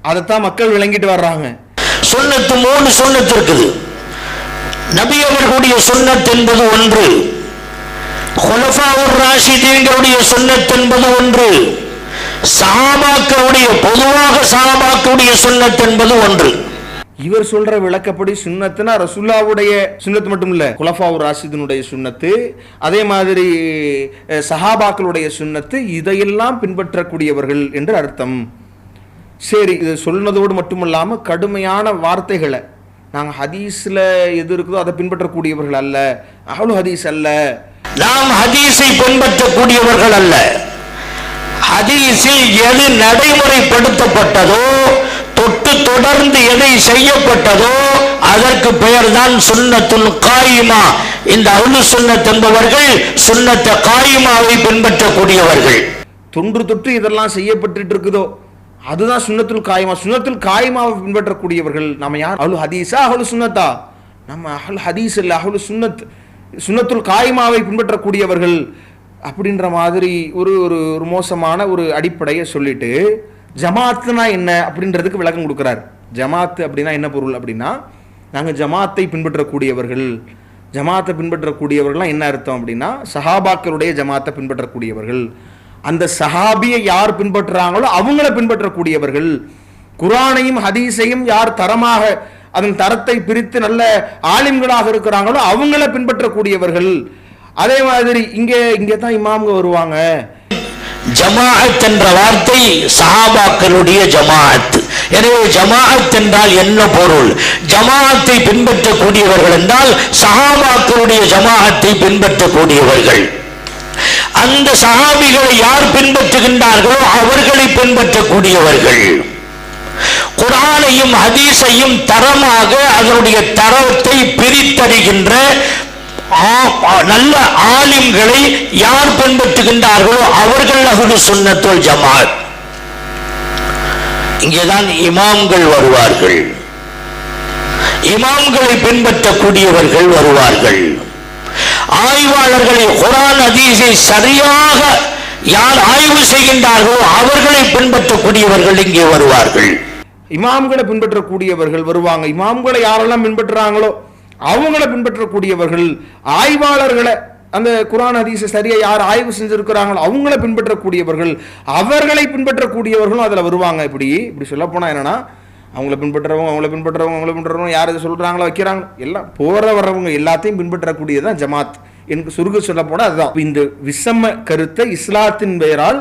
அதைத்தான் மக்கள் விளங்கிட்டு வர்றாங்க. சுன்னத்து 3 சுன்னத்து இருக்குது. நபி அவர்களுடைய சுன்னத் என்பது ஒன்று, குலஃபாவுர் ராஷிதீன்களுடைய சுன்னத் என்பது ஒன்று, சஹாபாக்களுடைய பொதுவாக சஹாபாக்களுடைய சுன்னத் என்பது ஒன்று. இவர் சொல்ற விளக்கப்படி சுன்னத்துனா ரசூலுல்லாஹ்வுடைய சுன்னத் மட்டும் இல்ல, குலஃபாவுர் ராஷிதுனுடைய சுன்னத்து, அதே மாதிரி சஹாபாக்களுடைய சுன்னத்து, இதையெல்லாம் பின்பற்றக்கூடியவர்கள் என்று அர்த்தம். சரி, இது சொன்னதோடு மட்டுமல்லாம கடுமையான வார்த்தைகளை நாங்கள் ஹதீஸில் எது இருக்குதோ அதை பின்பற்றக்கூடியவர்கள் அல்ல, அஹ்லு ஹதீஸ் அல்ல. நாம் ஹதீஸை பின்பற்றக்கூடியவர்கள் அல்ல. ஹதீஸில் எது நடைமுறைப்படுத்தப்பட்டதோ, தொட்டு தொடர்ந்து எதை செய்யப்பட்டதோ அதற்கு பெயர் தான் சுன்னத்துல் காயிமா. இந்த அஹ்லு சுன்னத் என்பவர்கள் சுன்னத்த காயிமாவை பின்பற்றக்கூடியவர்கள். தொன்று தொட்டு இதெல்லாம் செய்யப்பட்டு இருக்குதோ அதுதான் சுன்னத்துல் காயிமா. சுன்னத்துல் காயிமாவை பின்பற்றக்கூடியவர்கள் நம்ம யார்? அஹ்லு ஹதீஸா அஹ்லு சுன்னத்தா? நம்ம அஹ்லு ஹதீஸ் இல்லை, அஹ்லு சுன்னத். சுன்னத்துல் காயிமாவை பின்பற்றக்கூடியவர்கள் அப்படின்ற மாதிரி ஒரு ஒரு மோசமான ஒரு அடிப்படையை சொல்லிட்டு ஜமாத்னா என்ன அப்படின்றதுக்கு விளக்கம் கொடுக்குறார். ஜமாத் அப்படின்னா என்ன பொருள் அப்படின்னா, நாங்கள் ஜமாத்தை பின்பற்றக்கூடியவர்கள். ஜமாத்தை பின்பற்றக்கூடியவர்கள்லாம் என்ன அர்த்தம் அப்படின்னா, சஹாபாக்களுடைய ஜமாத்தை பின்பற்றக்கூடியவர்கள். அந்த சஹாபியை யார் பின்பற்றுறாங்களோ அவங்கள பின்பற்றக்கூடியவர்கள். குர்ஆனையும் ஹதீஸையும் யார் தரமாக அதன் தரத்தை பிரித்து நல்ல ஆலிம்களாக இருக்கிறாங்களோ அவங்கள பின்பற்றக்கூடியவர்கள். அதே மாதிரி இங்கே தான் இமாம்க வருவாங்க. ஜமாஅத் என்ற வார்த்தை சஹாபாக்களுடைய ஜமாஅத். எனவே ஜமாஅத் என்றால் என்ன பொருள்? ஜமாஅத்தை பின்பற்றக்கூடியவர்கள் என்றால் சஹாபாக்களுடைய ஜமாஅத்தை பின்பற்றக்கூடியவர்கள். அந்த சஹாபிகளை யார் பின்பற்றுகின்றார்களோ அவர்களை பின்பற்றக்கூடியவர்கள். குர்ஆனையும் ஹதீஸையும் தரமாக அதனுடைய தரத்தை பிரித்தறிகின்ற நல்ல ஆலிம்களை யார் பின்பற்றுகின்றார்களோ அவர்கள் அஹ்லு சுன்னத் வல் ஜமாஅத். இங்கேதான் இமாம்கள் வருவார்கள். இமாம்களை பின்பற்றக்கூடியவர்கள் வருவார்கள். ஆய்வாளர்களை குர்ஆன் ஹதீஸை சரியாக யார் ஆய்வு செய்கின்றார்களோ அவர்களை பின்பற்றக்கூடியவர்கள் இங்கே வருவார்கள். இமாம்களை பின்பற்றக்கூடியவர்கள் வருவாங்க. இமாம்களை யாரெல்லாம் பின்பற்றுறாங்களோ அவங்கள பின்பற்றக்கூடியவர்கள். ஆய்வாளர்களை, அந்த குர்ஆன் ஹதீஸை சரியா யார் ஆய்வு செஞ்சிருக்கிறாங்களோ அவங்கள பின்பற்றக்கூடியவர்கள், அவர்களை பின்பற்றக்கூடியவர்களும் அதில் வருவாங்க. இப்படி சொல்ல போனால் என்னன்னா, அவங்கள பின்பற்றுறவங்க யார் இதை சொல்றாங்களோ வைக்கிறாங்க எல்லாம் போற வர்றவங்க எல்லாத்தையும் பின்பற்றக்கூடியதான் ஜமாத். எனக்கு சுருக சொல்ல போனால் அதுதான். இந்த விஷம கருத்தை இஸ்லாத்தின் பெயரால்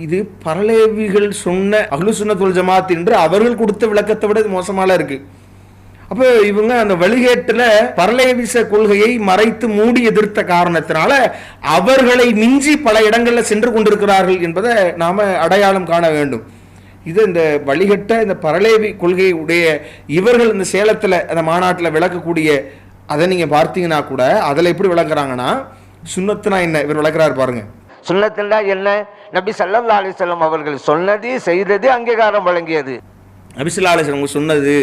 இது பரலேவிகள் சொன்ன அஹ்லு சுன்னத் வல் ஜமாத் என்று அவர்கள் கொடுத்த விளக்கத்தை விட மோசமால இருக்கு. அப்ப இவங்க அந்த வழிகேட்டுல பரலேவிச கொள்கையை மறைத்து மூடி எதிர்த்த காரணத்தினால அவர்களை மிஞ்சி பல இடங்கள்ல சென்று கொண்டிருக்கிறார்கள் என்பதை நாம அடையாளம் காண வேண்டும். இது இந்த வழிகட்ட இந்த பரலேவி கொள்கை உடைய இவர்கள் இந்த சேலத்துல அந்த மாநாட்டில் விளக்கக்கூடிய அதை நீங்க பார்த்தீங்கன்னா கூட அதுல எப்படி விளக்குறாங்கன்னா, சுன்னத்துனா என்ன இவர் விளக்குறாரு பாருங்க. சுன்னத்துண்டா என்ன? நபி ஸல்லல்லாஹு அலைஹி வஸல்லம் அவர்கள் சொன்னது, செய்தது, அங்கீகாரம் வழங்கியது. நபி ஸல்லல்லாஹு அலைஹி வஸல்லம் சொன்னது,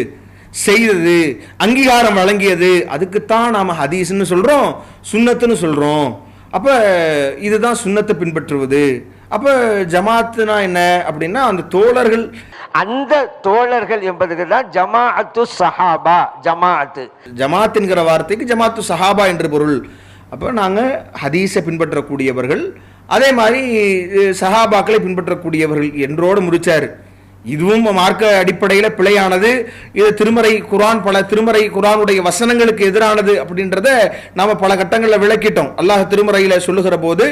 செய்தது, அங்கீகாரம் வழங்கியது, அதுக்குத்தான் நாம ஹதீஸ்ன்னு சொல்றோம், சுன்னத்துன்னு சொல்றோம். அப்ப இதுதான் சுன்னத்தை பின்பற்றுவது. அப்ப ஜமாத்துனா என்ன அப்படின்னா, அந்த தோழர்கள், அந்த தோழர்கள் என்பதுக்கு தான் ஜமாஅத்து சஹாபா. ஜமாத் என்கிற வார்த்தைக்கு ஜமாத்து சஹாபா என்று பொருள். அப்போ நாங்கள் ஹதீஸை பின்பற்றக்கூடியவர்கள், அதே மாதிரி சஹாபாக்களை பின்பற்றக்கூடியவர்கள் என்றோடு முடிச்சார். இதுவும் மார்க்க அடிப்படையில் பிழையானது. இது திருமறை குர்ஆனுடைய வசனங்களுக்கு எதிரானது அப்படின்றத நாம பல கட்டங்களில் விளக்கிட்டோம். அல்லாஹ் திருமறையில சொல்லுகிற போது,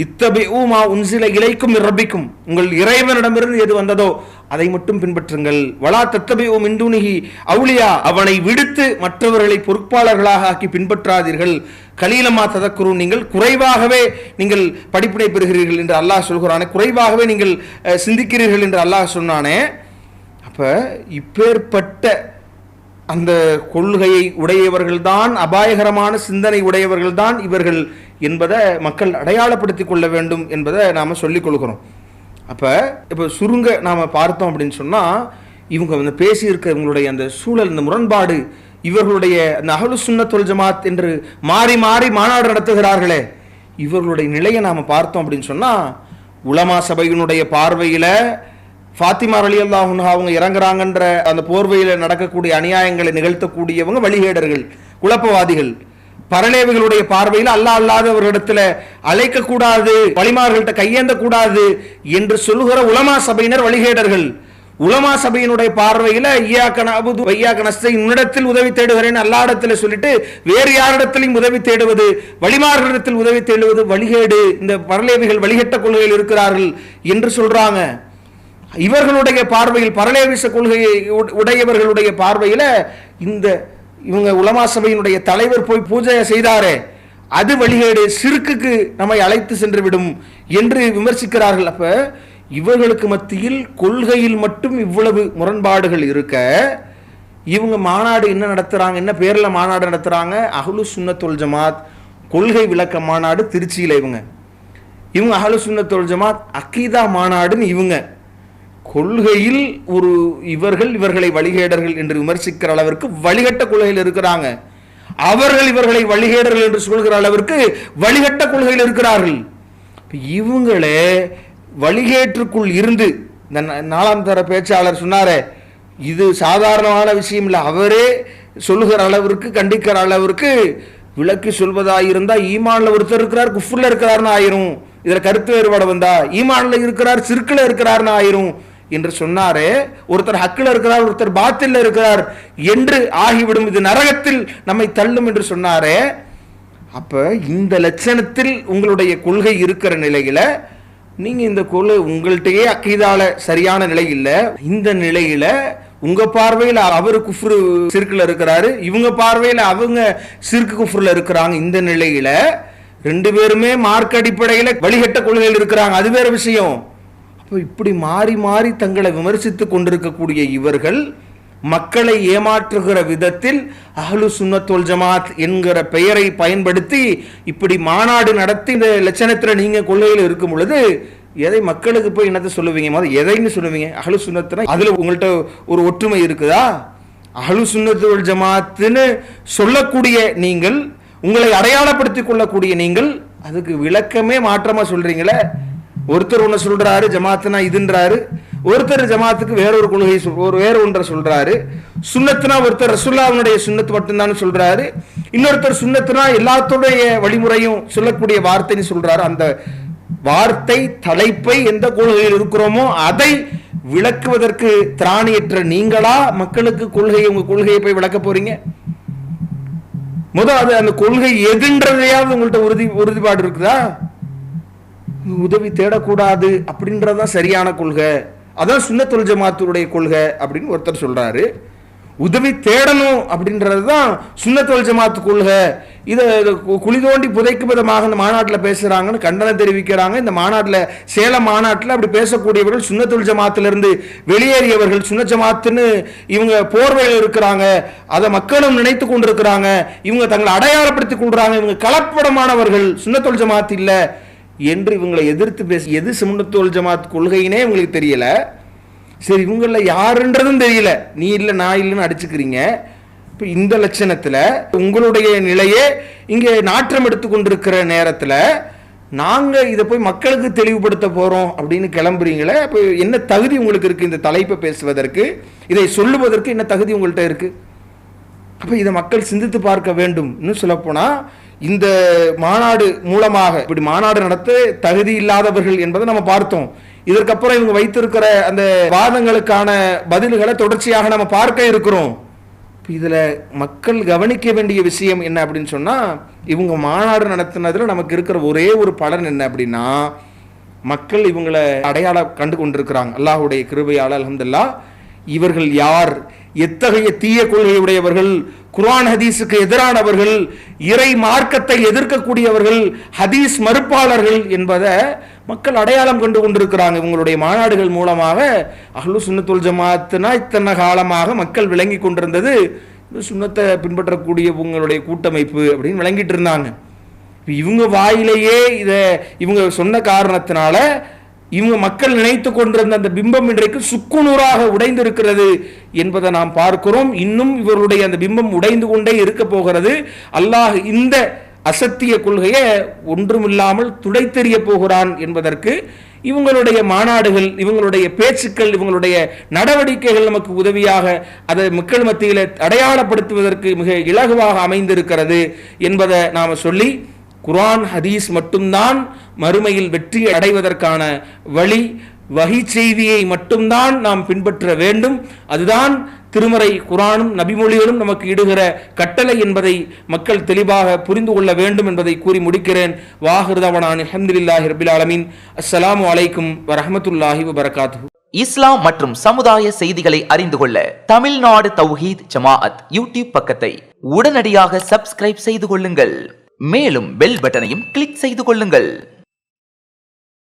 இத்தபிஉ மா உன்சில இலைக்கும் மின் ரப்பிக்கும், உங்கள் இறைவனிடமிருந்து எது வந்ததோ அதை மட்டும் பின்பற்றுங்கள். வலா தத்தபிஉ மின் துனிஹி அவுலியா, அவனை விடுத்து மற்றவர்களை பொறுப்பாளர்களாக ஆக்கி பின்பற்றாதீர்கள். கலீலமா ததக்குரு, நீங்கள் குறைவாகவே நீங்கள் படிப்பினை பெறுகிறீர்கள் என்று அல்லாஹ் சொல்கிறானே, குறைவாகவே நீங்கள் சிந்திக்கிறீர்கள் என்று அல்லாஹ் சொன்னானே. அப்ப இப்பேற்பட்ட அந்த கொள்கையை உடையவர்கள்தான், அபாயகரமான சிந்தனை உடையவர்கள்தான் இவர்கள் என்பதை மக்கள் அடையாளப்படுத்திக் கொள்ள வேண்டும் என்பதை நாம சொல்லிக் கொள்கிறோம். இப்போ சுருங்க நாம பார்த்தோம் அப்படின்னு சொன்னா, இவங்க வந்து பேசியிருக்க இவங்களுடைய அந்த சூழல், இந்த முரண்பாடு, இவர்களுடைய அந்த அஹ்லு சுன்னத் வல் ஜமாத் என்று மாறி மாறி மாநாடு நடத்துகிறார்களே, இவர்களுடைய நிலையை நாம பார்த்தோம் அப்படின்னு சொன்னா, உலமா சபையினுடைய பார்வையில ஃபாத்திமா ரலியல்லாஹு அன்ஹா அவங்க இறங்குறாங்கன்ற அந்த போர்வையில நடக்கக்கூடிய அநியாயங்களை நிகழ்த்தக்கூடியவங்க வழிகேடர்கள், குழப்பவாதிகள். பரலேவிகளுடைய பார்வையில் அல்லாஹ் அல்லாதவர்களிடத்துல அழைக்க கூடாது, வலிமார்கள்ட்ட கையேந்த கூடாது என்று சொல்லுகிற உலமா சபையினர் வழிகேடர்கள். உலமா சபையினுடைய பார்வையில இய்யாக நஅபுது வ இய்யாக நஸ்தஈன், உன்னிடத்தில் உதவி தேடுகிறேன் அல்லாஹ்விடத்தில் சொல்லிட்டு வேறு யாரிடத்திலும் உதவி தேடுவது, வலிமார்களிடத்தில் உதவி தேடுவது வழிகேடு. இந்த பரலேவிகள் வழிகட்ட கொள்கையில் இருக்கிறார்கள் என்று சொல்றாங்க. இவர்களுடைய பார்வையில், பரலேவிச கொள்கையை உடையவர்களுடைய பார்வையில் இந்த இவங்க உலமா சபையினுடைய தலைவர் போய் பூஜை செய்தாரே அது வழிகேடு, சிறுக்குக்கு நம்மை அழைத்து சென்று விடும் என்று விமர்சிக்கிறார்கள். அப்ப இவர்களுக்கு மத்தியில் கொள்கையில் மட்டும் இவ்வளவு முரண்பாடுகள் இருக்க இவங்க மாநாடு என்ன நடத்துறாங்க, என்ன பேர்ல மாநாடு நடத்துறாங்க? அஹ்லு சுன்னத் வல் ஜமாத் கொள்கை விளக்க மாநாடு திருச்சியில. இவங்க அஹ்லு சுன்னத் வல் ஜமாத் அகீதா மாநாடுன்னு இவங்க கொள்கையில் இவர்களை வழிகேடர்கள் என்று விமர்சிக்கிற அளவிற்கு வழிகட்ட கொள்கையில் இருக்கிறாங்க. அவர்கள் இவர்களை வழிகேடர்கள் என்று சொல்கிற அளவிற்கு வழிகட்ட கொள்கையில் இருக்கிறார்கள். இவங்களே வழிகேற்றுக்குள் இருந்து இந்த 4ஆம் தர பேச்சாளர் சொன்னாரே, இது சாதாரணமான விஷயம் இல்லை, அவரே சொல்லுகிற அளவிற்கு, கண்டிக்கிற அளவிற்கு விளக்கி சொல்வதாயிருந்தா ஈமான்ல ஒருத்தர் இருக்கிறார், குஃப்ர்ல இருக்கிறார்னு ஆயிரும். இதுல கருத்து வேறுபாடு வந்தா ஈமான்ல இருக்கிறார், சிறுக்குல இருக்கிறார்னு ஆயிரும் என்று சொன்னாரே. ஒருத்தர் ஹக்கில் இருக்கிறார், ஒருத்தர் பாத்தில்ல இருக்கிறார் என்று ஆகிவிடும், இது நரகத்தில் நம்மை தள்ளும் என்று சொன்னாரே. அப்ப இந்த லட்சணத்தில் உங்களுடைய கொள்கை இருக்கிற நிலையில நீங்க இந்த கொள்கை உங்கள்கிட்டயே அக்கீதால சரியான நிலை இல்ல, இந்த நிலையில உங்க பார்வையில் அவரு குஃப்ரு சிறுக்குல இருக்கிறாரு, இவங்க பார்வையில் அவங்க சிறுக்கு குஃப்ருல இருக்கிறாங்க. இந்த நிலையில ரெண்டு பேருமே மார்க் அடிப்படையில் வழிகட்ட கொள்கையில் இருக்கிறாங்க, அது வேற விஷயம். அப்போ இப்படி மாறி மாறி தங்களை விமர்சித்துக் கொண்டிருக்கக்கூடிய இவர்கள் மக்களை ஏமாற்றுகிற விதத்தில் அஹ்லு சுன்னத் வல் ஜமாத் என்கிற பெயரை பயன்படுத்தி இப்படி மாநாடு நடத்தி இந்த லட்சணத்தில் நீங்க கொள்கையில் இருக்கும் பொழுது எதை மக்களுக்கு போய் என்னத்தை சொல்லுவீங்க? எதைன்னு சொல்லுவீங்க? அஹ்லு சுன்னத்னா அதுல உங்கள்கிட்ட ஒரு ஒற்றுமை இருக்குதா? அஹ்லு சுன்னத் வல் ஜமாத்னு சொல்லக்கூடிய நீங்கள், உங்களை அடையாளப்படுத்திக் கொள்ளக்கூடிய நீங்கள் அதுக்கு விளக்கமே மாற்றமா சொல்றீங்களே. ஒருத்தர் ஒன்று சொல்றாரு ஜமாத்னா இதுன்றாரு, ஒருத்தர் ஜமாத்துக்கு வேறொரு கொள்கை வேற ஒன்றை சொல்றாரு. சுன்னத்னா ஒருத்தர் ரசூலுல்லாஹ்வுடைய சுன்னத் மட்டும்தான் சொல்றாரு, இன்னொருத்தர் சுன்னத்னா எல்லாத்துடைய வழிமுறையும் சொல்லக்கூடிய வார்த்தைன்னு சொல்றாரு. அந்த வார்த்தை தலைப்பை எந்த கொள்கையில் இருக்கிறோமோ அதை விளக்குவதற்கு திராணியற்ற நீங்களா மக்களுக்கு கொள்கையை, உங்க கொள்கையை போய் விளக்க போறீங்க? முதல் அந்த கொள்கை எதுன்றதையாவது உங்கள்கிட்ட உறுதிப்பாடு இருக்குதா? உதவி தேடக்கூடாது அப்படின்றதான் சரியான கொள்கை, அதான் சுன்னத் வல் ஜமாத்துடைய கொள்கை அப்படின்னு ஒருத்தர் சொல்றாரு. உதவி தேடணும் அப்படின்றது தான் சுன்னத் வல் ஜமாத் கொள்கை. இதை குழி தோண்டி புதைக்கும் விதமாக இந்த மாநாட்டில் பேசுறாங்கன்னு கண்டனம் தெரிவிக்கிறாங்க. இந்த மாநாட்டில், சேலம் மாநாட்டில் அப்படி பேசக்கூடியவர்கள் சுன்னத் வல் ஜமாத்திலிருந்து வெளியேறியவர்கள், சுன்னத் ஜமாத்துன்னு இவங்க போர்வையில் இருக்கிறாங்க, அதை மக்களும் நினைத்து கொண்டிருக்கிறாங்க, இவங்க தங்களை அடையாளப்படுத்திக் கொள்றாங்க, இவங்க கலப்படமானவர்கள், சுன்னத் வல் ஜமாத் இல்லை என்று இவங்களை எதிர்த்து பேசி, எது சுன்னத் வல் ஜமாத் கொள்கையினே உங்களுக்கு தெரியல. சரி, இவங்கள யாருன்றதும் தெரியல, நீ இல்லை நான் இல்லைன்னு அடிச்சுக்கிறீங்க. இப்போ இந்த லட்சணத்தில் உங்களுடைய நிலையே இங்கே நாற்றம் எடுத்து கொண்டிருக்கிற நேரத்தில் நாங்கள் இதை போய் மக்களுக்கு தெளிவுபடுத்த போகிறோம் அப்படின்னு கிளம்புறீங்களே. அப்போ என்ன தகுதி உங்களுக்கு இருக்குது இந்த தலைப்பை பேசுவதற்கு, இதை சொல்லுவதற்கு என்ன தகுதி உங்கள்கிட்ட இருக்குது? அப்போ இதை மக்கள் சிந்தித்து பார்க்க வேண்டும். இன்னும் சொல்லப்போனால் இந்த மாநாடு மூலமாக இப்படி மாநாடு நடத்த தகுதி இல்லாதவர்கள் என்பதை நம்ம பார்த்தோம். இதற்கப்புறம் இவங்க வைத்திருக்கிற அந்த வாதங்களுக்கான பதில்களை தொடர்ச்சியாக நம்ம பார்க்க இருக்கிறோம். இதுல மக்கள் கவனிக்க வேண்டிய விஷயம் என்ன அப்படின்னு சொன்னா, இவங்க மாநாடு நடத்தினதுல நமக்கு இருக்கிற ஒரே ஒரு பலன் என்ன அப்படின்னா, மக்கள் இவங்களை அடையாளம் கண்டு கொண்டிருக்கிறாங்க. அல்லாஹ்வுடைய கிருபையால் அல்ஹம்துலில்லாஹ். இவர்கள் யார், எத்தகைய தீய கொள்கையுடையவர்கள், குர்ஆன் ஹதீஸுக்கு எதிரானவர்கள், இறை மார்க்கத்தை எதிர்க்கக்கூடியவர்கள், ஹதீஸ் மறுப்பாளர்கள் என்பதை மக்கள் அடையாளம் கண்டு கொண்டிருக்கிறாங்க. இவங்களுடைய மாநாடுகள் மூலமாக அஹ்லு சுன்னத் வல் ஜமாத்னா இத்தனை காலமாக மக்கள் விளங்கி கொண்டிருந்தது சுன்னத்தை பின்பற்றக்கூடிய உங்களுடைய கூட்டமைப்பு அப்படின்னு விளங்கிட்டு இருந்தாங்க. இவங்க வாயிலேயே இதை இவங்க சொன்ன காரணத்தினால இவங்க மக்கள் நினைத்து கொண்டிருந்த அந்த பிம்பம் இன்றைக்கு சுக்குநூறாக உடைந்து இருக்கிறது என்பதை நாம் பார்க்கிறோம். இன்னும் இவருடைய அந்த பிம்பம் உடைந்து கொண்டே இருக்க போகிறது. அல்லாஹ் இந்த அசத்திய கொள்கையை ஒன்றுமில்லாமல் துடைத்தெறிய போகிறான் என்பதற்கு இவங்களுடைய மாநாடுகள், இவங்களுடைய பேச்சுக்கள், இவங்களுடைய நடவடிக்கைகள் நமக்கு உதவியாக அதை மக்கள் மத்தியில் அடையாளப்படுத்துவதற்கு மிக இலகுவாக அமைந்திருக்கிறது என்பதை நாம் சொல்லி, குர்ஆன் ஹதீஸ் மட்டும்தான் மறுமையில் வெற்றி அடைவதற்கான வழி, வஹி செய்தியை மட்டும்தான் நாம் பின்பற்ற வேண்டும். அதுதான் திருமறை குர்ஆனும் நபிமொழிகளும் நமக்கு இடுகிற கட்டளை என்பதை மக்கள் தெளிவாக புரிந்து கொள்ள வேண்டும் என்பதை கூறி முடிக்கிறேன். வாஹிர் தஅவானா அல்ஹம்துலில்லாஹி ரப்பில் ஆலமீன். அஸ்ஸலாமு அலைக்கும் வரஹ்மத்துல்லாஹி வபரகாத்துஹு. இஸ்லாம் மற்றும் சமுதாய செய்திகளை அறிந்து கொள்ள தமிழ்நாடு தௌஹீத் ஜமாஅத் யூடியூப் பக்கத்தை உடனடியாக சப்ஸ்கிரைப் செய்து கொள்ளுங்கள். மேலும் பெல் பட்டனையும் கிளிக் செய்து கொள்ளுங்கள்.